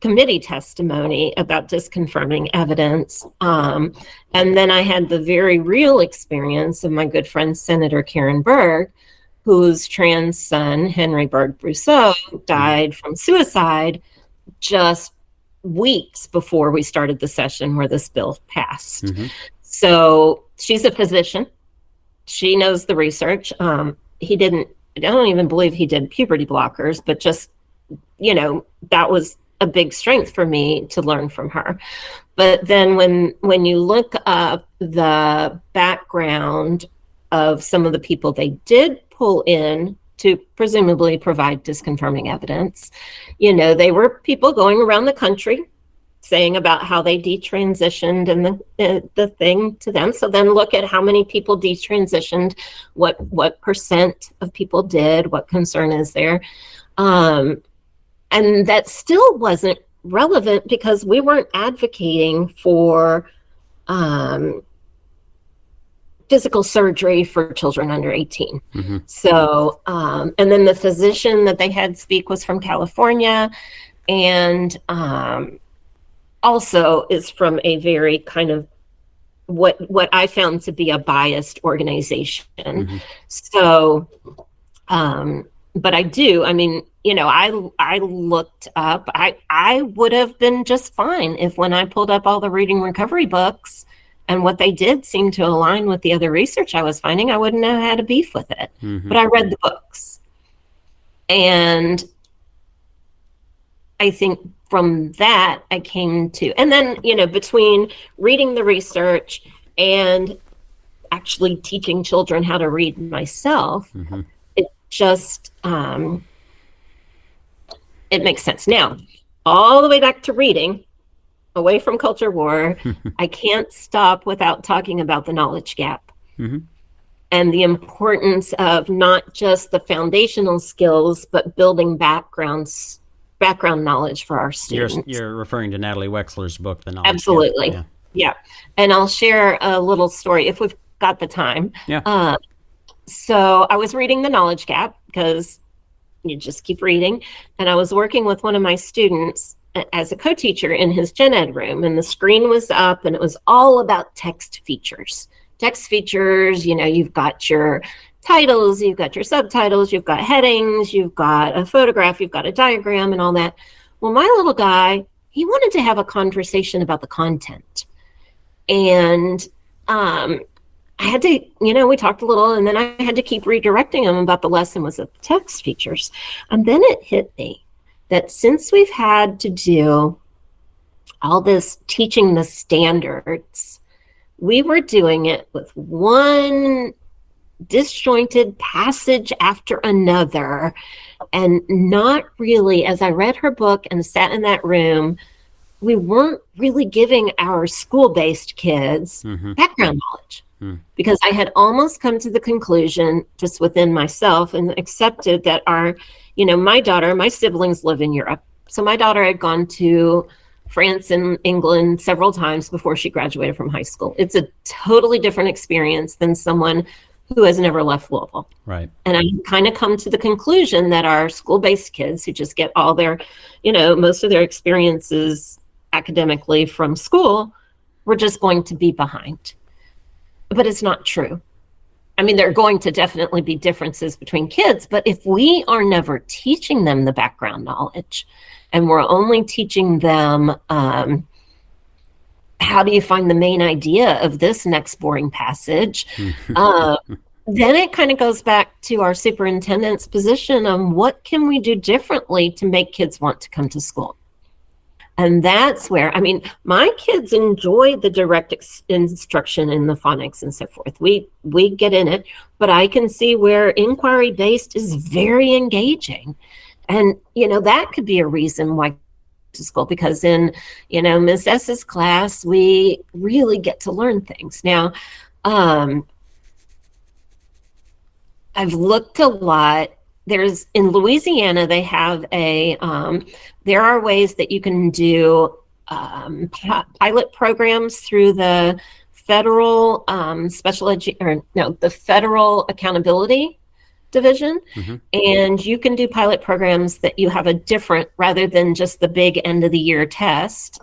committee testimony about disconfirming evidence. And then I had the very real experience of my good friend, Senator Karen Berg, whose trans son, Henry Berg Brousseau, died from suicide just weeks before we started the session where this bill passed. So she's a physician. She knows the research. I don't even believe he did puberty blockers, but just, that was a big strength for me to learn from her. But then when you look up the background of some of the people they did pull in to presumably provide disconfirming evidence, they were people going around the country saying about how they detransitioned and the thing to them. So then look at how many people detransitioned, what percent of people did, what concern is there. And that still wasn't relevant because we weren't advocating for physical surgery for children under 18. So, and then the physician that they had speak was from California, and also is from a very kind of what I found to be a biased organization. So, but I looked up, I would have been just fine if when I pulled up all the reading recovery books and what they did seemed to align with the other research I was finding, I wouldn't have had a beef with it. But I read the books. And I think from that I came to, and then, between reading the research and actually teaching children how to read myself, it just, it makes sense. Now, all the way back to reading, away from culture war, I can't stop without talking about the knowledge gap and the importance of not just the foundational skills, but building background knowledge for our students. You're referring to Natalie Wexler's book, The Knowledge Absolutely. Gap. Yeah. And I'll share a little story if we've got the time. Yeah. So I was reading The Knowledge Gap because you just keep reading. And I was working with one of my students as a co-teacher in his gen ed room, and the screen was up and it was all about text features. You've got your titles, you've got your subtitles, you've got headings, you've got a photograph, you've got a diagram and all that. Well, my little guy, he wanted to have a conversation about the content. And I had to, we talked a little, and then I had to keep redirecting him about the lesson was the text features. And then it hit me that since we've had to do all this teaching the standards, we were doing it with one disjointed passage after another, and not really, as I read her book and sat in that room, we weren't really giving our school-based kids background knowledge. Because I had almost come to the conclusion just within myself and accepted that my siblings live in Europe. So my daughter had gone to France and England several times before she graduated from high school. It's a totally different experience than someone who has never left Louisville. Right. And I kind of come to the conclusion that our school-based kids who just get all their, most of their experiences academically from school, we're just going to be behind. But it's not true. I mean, there are going to definitely be differences between kids, but if we are never teaching them the background knowledge and we're only teaching them how do you find the main idea of this next boring passage, then it kind of goes back to our superintendent's position on what can we do differently to make kids want to come to school. And that's where, my kids enjoy the direct instruction in the phonics and so forth. We get in it, but I can see where inquiry-based is very engaging. And, that could be a reason why to school, because in, Miss S's class, we really get to learn things. Now, I've looked a lot. There's in Louisiana, they have there are ways that you can do pilot programs through the federal the Federal Accountability Division. And you can do pilot programs that you have a different, rather than just the big end of the year test,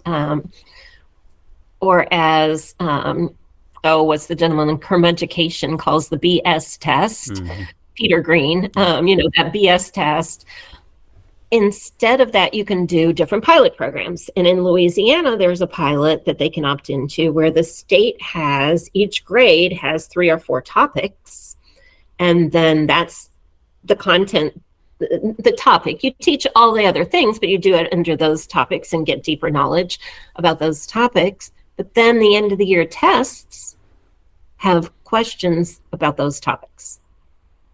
or as, what's the gentleman in Kerm Education calls the BS test, Peter Green, that BS test. Instead of that, you can do different pilot programs. And in Louisiana, there's a pilot that they can opt into where the state each grade has 3 or 4 topics. And then that's the content, the topic. You teach all the other things, but you do it under those topics and get deeper knowledge about those topics. But then the end of the year tests have questions about those topics.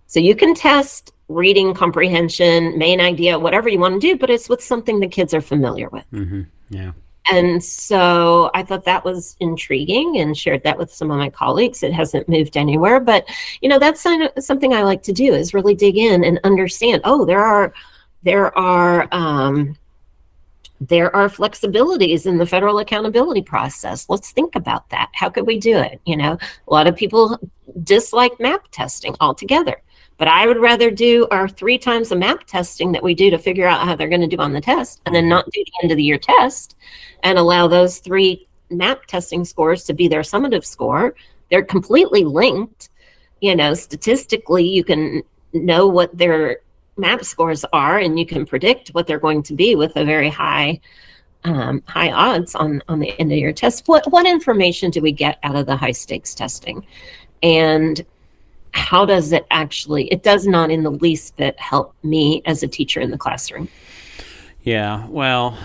So you can test reading comprehension, main idea, whatever you want to do, but it's with something the kids are familiar with. Yeah. And so I thought that was intriguing and shared that with some of my colleagues. It hasn't moved anywhere, but that's something I like to do, is really dig in and understand, there are flexibilities in the federal accountability process. Let's think about that. How could we do it? A lot of people dislike map testing altogether. But I would rather do our 3 times the map testing that we do to figure out how they're going to do on the test, and then not do the end of the year test and allow those 3 map testing scores to be their summative score. They're completely linked. Statistically, you can know what their map scores are, and you can predict what they're going to be with a very high odds on the end of your test. What information do we get out of the high stakes testing? And how does it does not in the least bit help me as a teacher in the classroom. Yeah, well,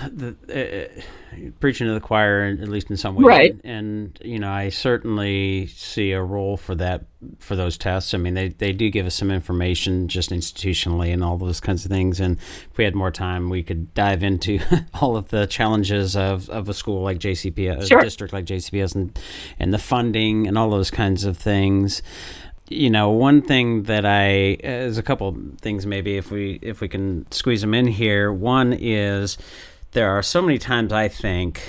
preaching to the choir, at least in some ways. Right. And I certainly see a role for that, for those tests. They do give us some information just institutionally and all those kinds of things. And if we had more time, we could dive into all of the challenges of a school like JCPS, Sure. A district like JCPS, and the funding and all those kinds of things. One thing that there's a couple things maybe if we can squeeze them in here. One is there are so many times I think,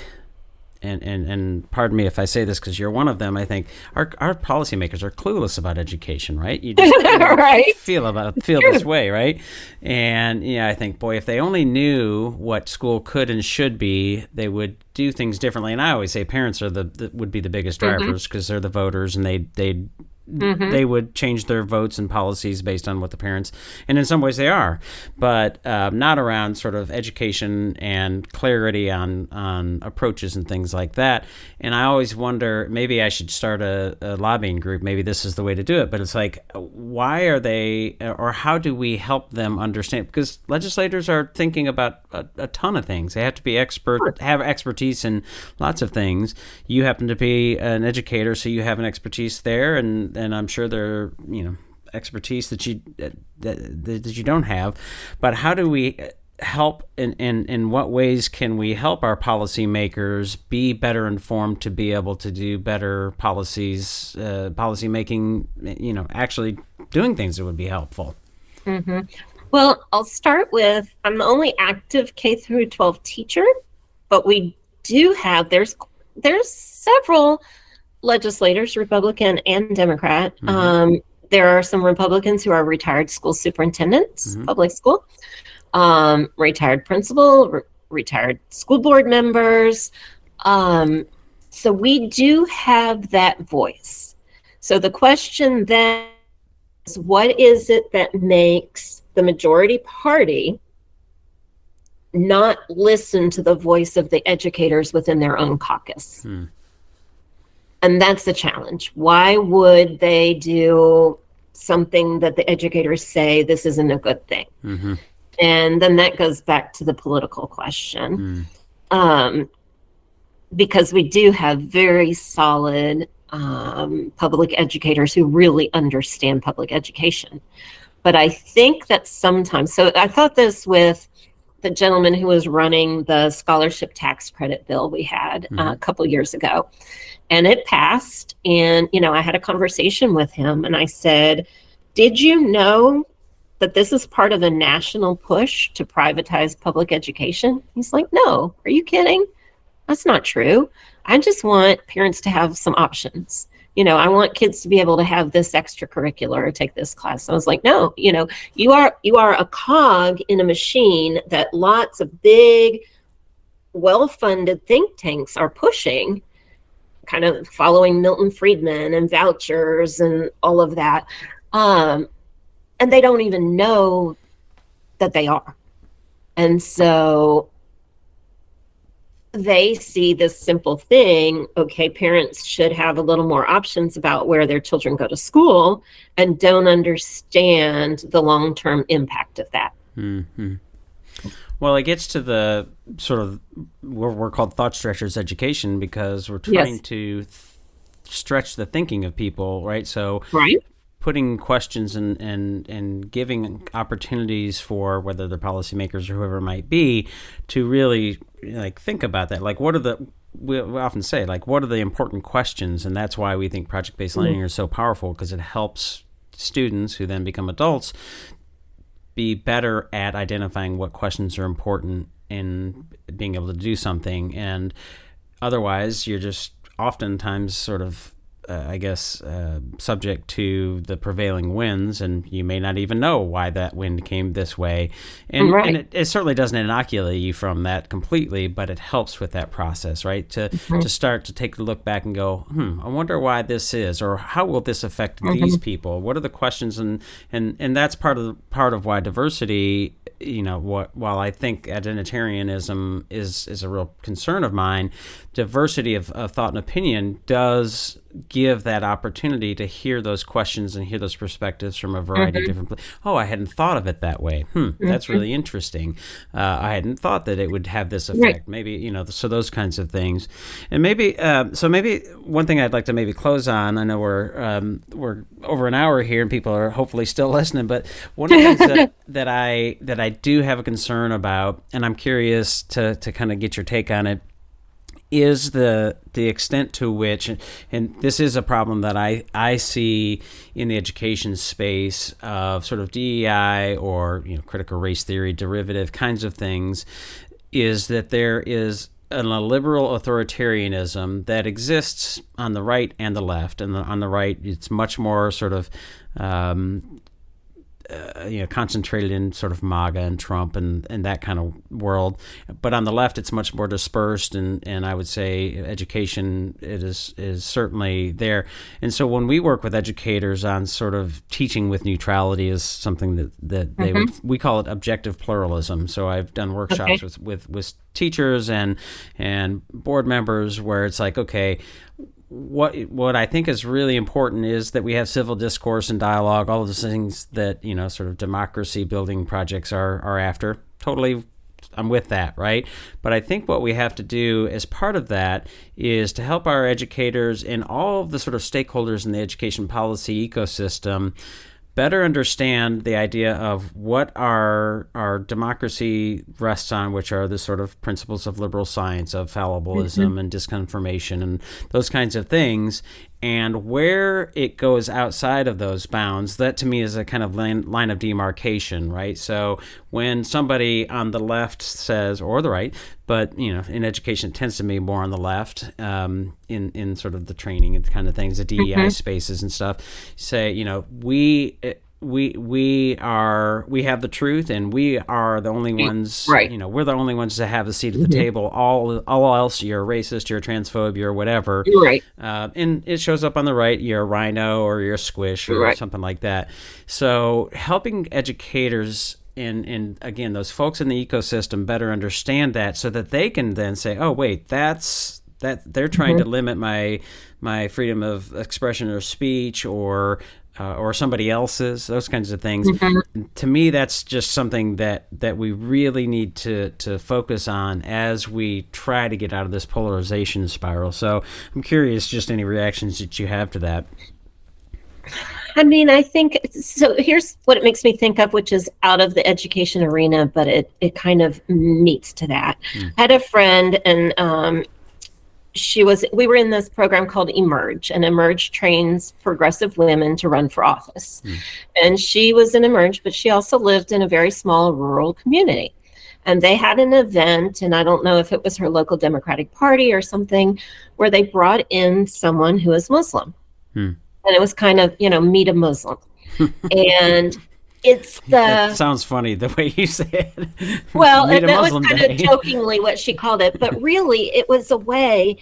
and pardon me if I say this because you're one of them, I think our policymakers are clueless about education, right? You just right. feel this way, right? And I think, boy, if they only knew what school could and should be, they would do things differently. And I always say parents are would be the biggest drivers because they're the voters, and they would change their votes and policies based on what the parents, and in some ways they are, but not around sort of education and clarity on approaches and things like that. And I always wonder, maybe I should start a lobbying group. Maybe this is the way to do it. But it's like, why are they, or how do we help them understand? Because legislators are thinking about a ton of things. They have to be have expertise in lots of things. You happen to be an educator, so you have an expertise there, and I'm sure there are, expertise that you don't have. But how do we help, in what ways can we help our policymakers be better informed to be able to do better policy making, actually doing things that would be helpful? Well, I'll start with, I'm the only active K through 12 teacher, but we do have, there's several legislators, Republican and Democrat. There are some Republicans who are retired school superintendents, public school, retired principal, retired school board members. So we do have that voice. So the question then is, what is it that makes the majority party not listen to the voice of the educators within their own caucus? And that's the challenge. Why would they do something that the educators say this isn't a good thing? And then that goes back to the political question. Because we do have very solid public educators who really understand public education. But I think that sometimes, so I thought this with the gentleman who was running the scholarship tax credit bill we had a couple years ago. And it passed. And, I had a conversation with him and I said, did you know that this is part of a national push to privatize public education? He's like, no, are you kidding? That's not true. I just want parents to have some options. I want kids to be able to have this extracurricular or take this class. I was like, no, you are a cog in a machine that lots of big, well-funded think tanks are pushing, kind of following Milton Friedman and vouchers and all of that. And they don't even know that they are. And so they see this simple thing, okay, parents should have a little more options about where their children go to school, and don't understand the long-term impact of that. Well, it gets to the sort of, we're called thought stretchers education because we're trying to stretch the thinking of people, right? So putting questions and giving opportunities for whether they're policymakers or whoever it might be to really think about that. Like, we often say, what are the important questions? And that's why we think project-based learning is so powerful, because it helps students who then become adults be better at identifying what questions are important in being able to do something. And otherwise, you're just oftentimes sort of, subject to the prevailing winds, and you may not even know why that wind came this way. And it certainly doesn't inoculate you from that completely, but it helps with that process, right? To start to take a look back and go, I wonder why this is, or how will this affect these people? What are the questions? And that's part of why diversity, while I think identitarianism is a real concern of mine, diversity of thought and opinion does give that opportunity to hear those questions and hear those perspectives from a variety of different places. Oh, I hadn't thought of it that way. That's really interesting. I hadn't thought that it would have this effect. Maybe, so those kinds of things. And maybe one thing I'd like to maybe close on, I know we're over an hour here and people are hopefully still listening, but one of the things that I do have a concern about, and I'm curious to kind of get your take on it, is the extent to which, and this is a problem that I see in the education space of sort of DEI or critical race theory, derivative kinds of things, is that there is a liberal authoritarianism that exists on the right and the left. And on the right, it's much more sort of concentrated in sort of MAGA and Trump and that kind of world. But on the left, it's much more dispersed, and I would say education is certainly there. And so when we work with educators on sort of teaching with neutrality is something that we call it objective pluralism. So I've done workshops with teachers and board members where it's like, okay, what I think is really important is that we have civil discourse and dialogue, all of those things that, sort of democracy building projects are after. Totally, I'm with that, right? But I think what we have to do as part of that is to help our educators and all of the sort of stakeholders in the education policy ecosystem better understand the idea of what our democracy rests on, which are the sort of principles of liberal science, of fallibilism and disconfirmation and those kinds of things, And where it goes outside of those bounds, that to me is a kind of line of demarcation, right? So when somebody on the left says, or the right, but in education it tends to be more on the left, in sort of the training and kind of things, the DEI spaces and stuff, say, we have the truth, and we are the only ones, right. We're the only ones that have a seat at the table. All else, you're racist, you're transphobe, you're whatever. Right. And it shows up on the right, you're a rhino or you're a squish or something like that. So helping educators and again, those folks in the ecosystem better understand that, so that they can then say, oh, wait, that they're trying to limit my freedom of expression or speech, or somebody else's, those kinds of things. To me, that's just something that we really need to focus on as we try to get out of this polarization spiral. So I'm curious, just any reactions that you have to that. I mean, I think, so here's what it makes me think of, which is out of the education arena, but it kind of meets to that. I had a friend, and we were in this program called Emerge, and Emerge trains progressive women to run for office. And she was in Emerge, but she also lived in a very small rural community. And they had an event, and I don't know if it was her local Democratic Party or something, where they brought in someone who is Muslim. And it was kind of, meet a Muslim. And it's It sounds funny the way you say it. Well, and that was kind of jokingly what she called it. But really, it was a way.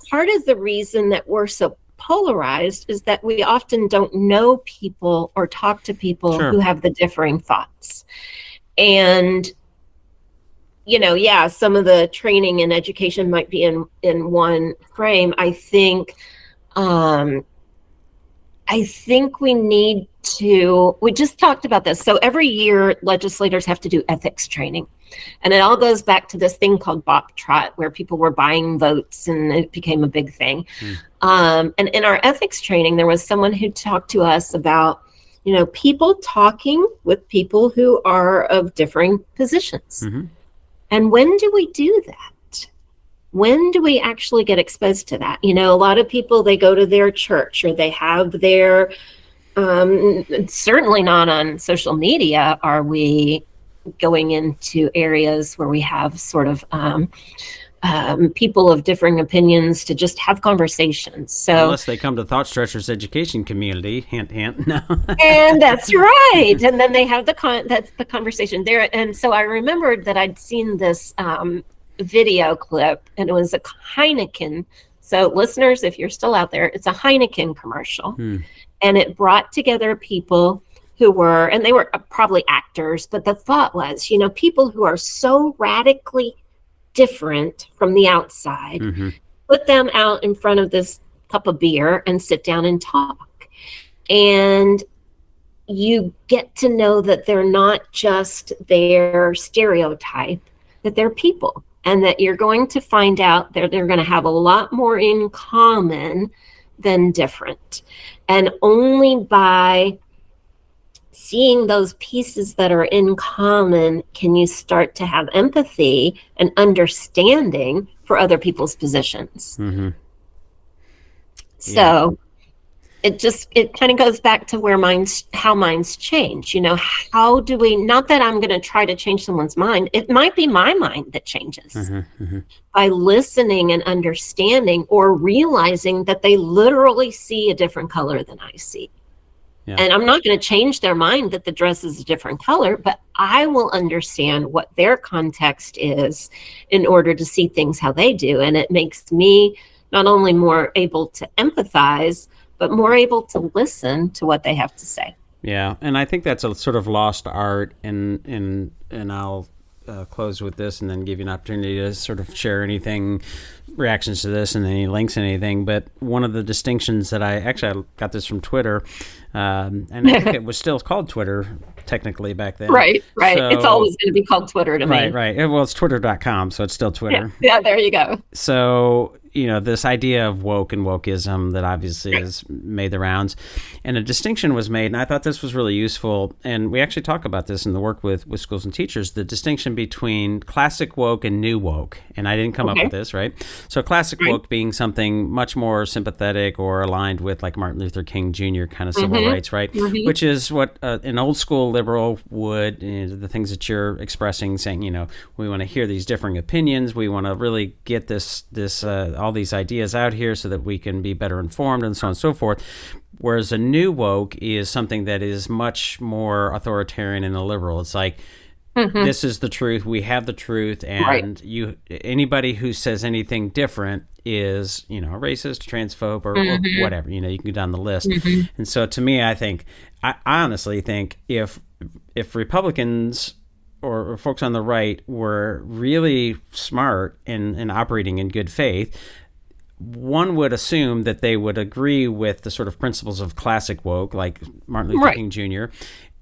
Part of the reason that we're so polarized is that we often don't know people or talk to people who have the differing thoughts. And, some of the training and education might be in one frame. I think we just talked about this. So every year legislators have to do ethics training. And it all goes back to this thing called Bop Trot, where people were buying votes and it became a big thing. And in our ethics training, there was someone who talked to us about, people talking with people who are of differing positions. And when do we do that? When do we actually get exposed to that? A lot of people, they go to their church, or they have their, certainly not on social media are we going into areas where we have sort of people of differing opinions to just have conversations. So unless they come to Thought Stretchers education community, hint, hint. No. And that's right. And then they have that's the conversation there. And so I remembered that I'd seen this video clip, and it was a Heineken. So listeners, if you're still out there, it's a Heineken commercial. And it brought together people who were, and they were probably actors, but the thought was, people who are so radically different from the outside, put them out in front of this cup of beer and sit down and talk. And you get to know that they're not just their stereotype, that they're people, and that you're going to find out that they're going to have a lot more in common than different. And only by seeing those pieces that are in common can you start to have empathy and understanding for other people's positions. So it kind of goes back to how minds change. How do we, not that I'm going to try to change someone's mind. It might be my mind that changes by listening and understanding, or realizing that they literally see a different color than I see. And I'm not going to change their mind that the dress is a different color, but I will understand what their context is in order to see things how they do. And it makes me not only more able to empathize, but more able to listen to what they have to say. Yeah, and I think that's a sort of lost art, and I'll close with this and then give you an opportunity to sort of share anything, reactions to this and any links and anything. But one of the distinctions that I got this from Twitter, and I think it was still called Twitter technically back then. Right. So, it's always going to be called Twitter to me. Right. Well, it's twitter.com, so it's still Twitter. Yeah, there you go. So this idea of woke and wokeism that obviously has made the rounds, and a distinction was made, and I thought this was really useful, and we actually talk about this in the work with schools and teachers, the distinction between classic woke and new woke, and I didn't come up with this, right? So classic woke being something much more sympathetic or aligned with like Martin Luther King Jr. kind of civil rights, right? Which is what an old school liberal would, the things that you're expressing, saying, we want to hear these differing opinions, we want to really get this all these ideas out here so that we can be better informed and so on and so forth. Whereas a new woke is something that is much more authoritarian and illiberal. It's like, this is the truth, we have the truth, and anybody who says anything different is, a racist, transphobe, or whatever. You can go down the list. And so to me, I honestly think if Republicans or folks on the right were really smart and operating in good faith, one would assume that they would agree with the sort of principles of classic woke, like Martin Luther King Jr.,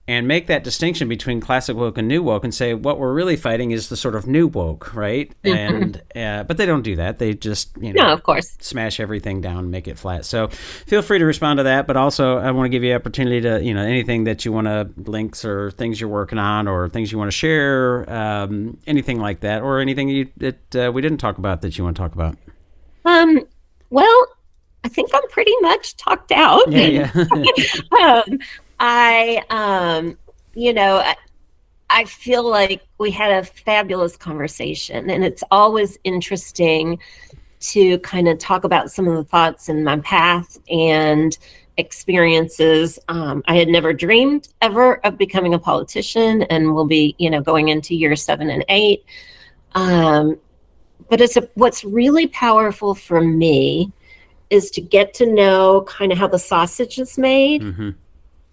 and make that distinction between classic woke and new woke and say what we're really fighting is the sort of new woke, right? And but they don't do that. They just, no, of course, smash everything down and make it flat. So feel free to respond to that. But also, I want to give you an opportunity to, anything that you want to, links or things you're working on or things you want to share, anything like that, or anything that we didn't talk about that you want to talk about. Well, I think I'm pretty much talked out. Yeah. I feel like we had a fabulous conversation, and it's always interesting to kind of talk about some of the thoughts in my path and experiences. I had never dreamed ever of becoming a politician, and will be, going into year 7 and 8. But what's really powerful for me is to get to know kind of how the sausage is made.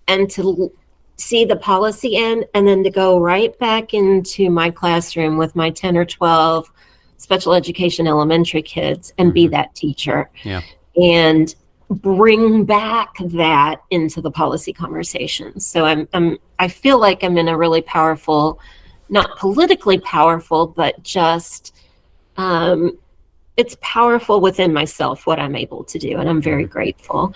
And to see the policy end, and then to go right back into my classroom with my 10 or 12 special education elementary kids and be that teacher. And bring back that into the policy conversations. So I feel like I'm in a really powerful, not politically powerful, but just it's powerful within myself what I'm able to do, and I'm very grateful.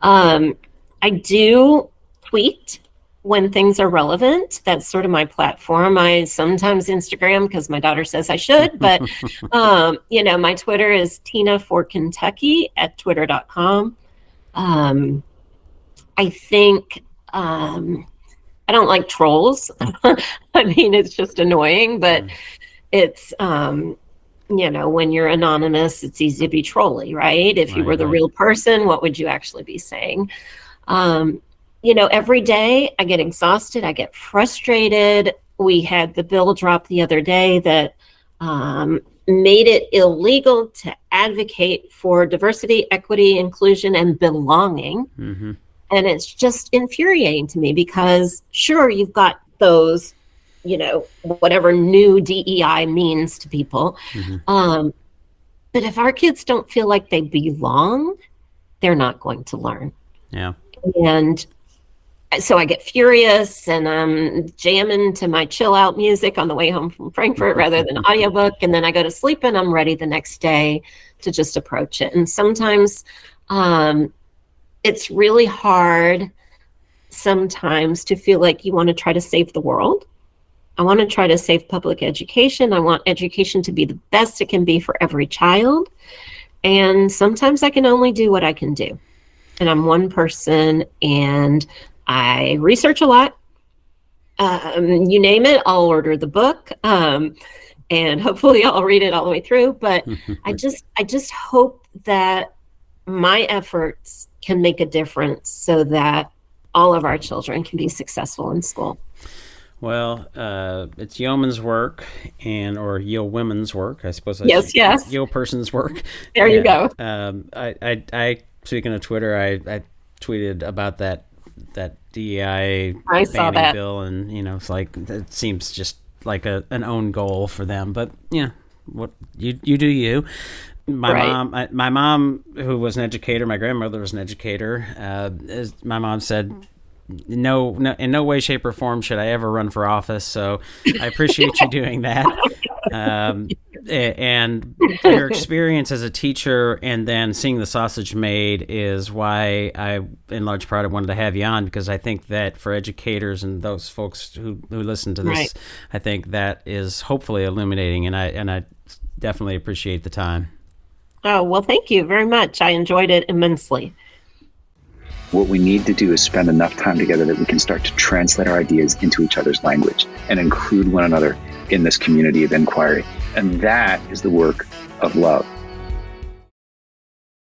I do tweet when things are relevant. That's sort of my platform. I sometimes Instagram because my daughter says I should, but my Twitter is Tina for Kentucky at twitter.com. I think I don't like trolls. I mean, it's just annoying, but it's when you're anonymous, it's easy to be trolly, right? If you were the real person, what would you actually be saying? Every day I get exhausted, I get frustrated. We had the bill drop the other day that made it illegal to advocate for diversity, equity, inclusion, and belonging. And it's just infuriating to me because sure, you've got those, whatever new DEI means to people. But if our kids don't feel like they belong, they're not going to learn. And so I get furious, and I'm jamming to my chill out music on the way home from Frankfurt rather than audiobook. And then I go to sleep and I'm ready the next day to just approach it. And sometimes it's really hard sometimes to feel like you want to try to save the world. I want to try to save public education. I want education to be the best it can be for every child. And sometimes I can only do what I can do. And I'm one person, and I research a lot. You name it, I'll order the book. And hopefully I'll read it all the way through. But I just hope that my efforts can make a difference so that all of our children can be successful in school. Well, it's yeoman's work or yo women's work, I suppose. Yes. Yo person's work. There you go. I speaking of Twitter, I tweeted about that DEI banning bill, and it's like it seems just like an own goal for them. But what you do you. My mom, who was an educator, my grandmother was an educator. My mom said, no, in no way, shape, or form should I ever run for office. So I appreciate you doing that. And your experience as a teacher and then seeing the sausage made is why I, in large part, I wanted to have you on, because I think that for educators and those folks who listen to this, right, I think that is hopefully illuminating, and I definitely appreciate the time. Oh, well, thank you very much. I enjoyed it immensely. What we need to do is spend enough time together that we can start to translate our ideas into each other's language and include one another in this community of inquiry. And that is the work of love.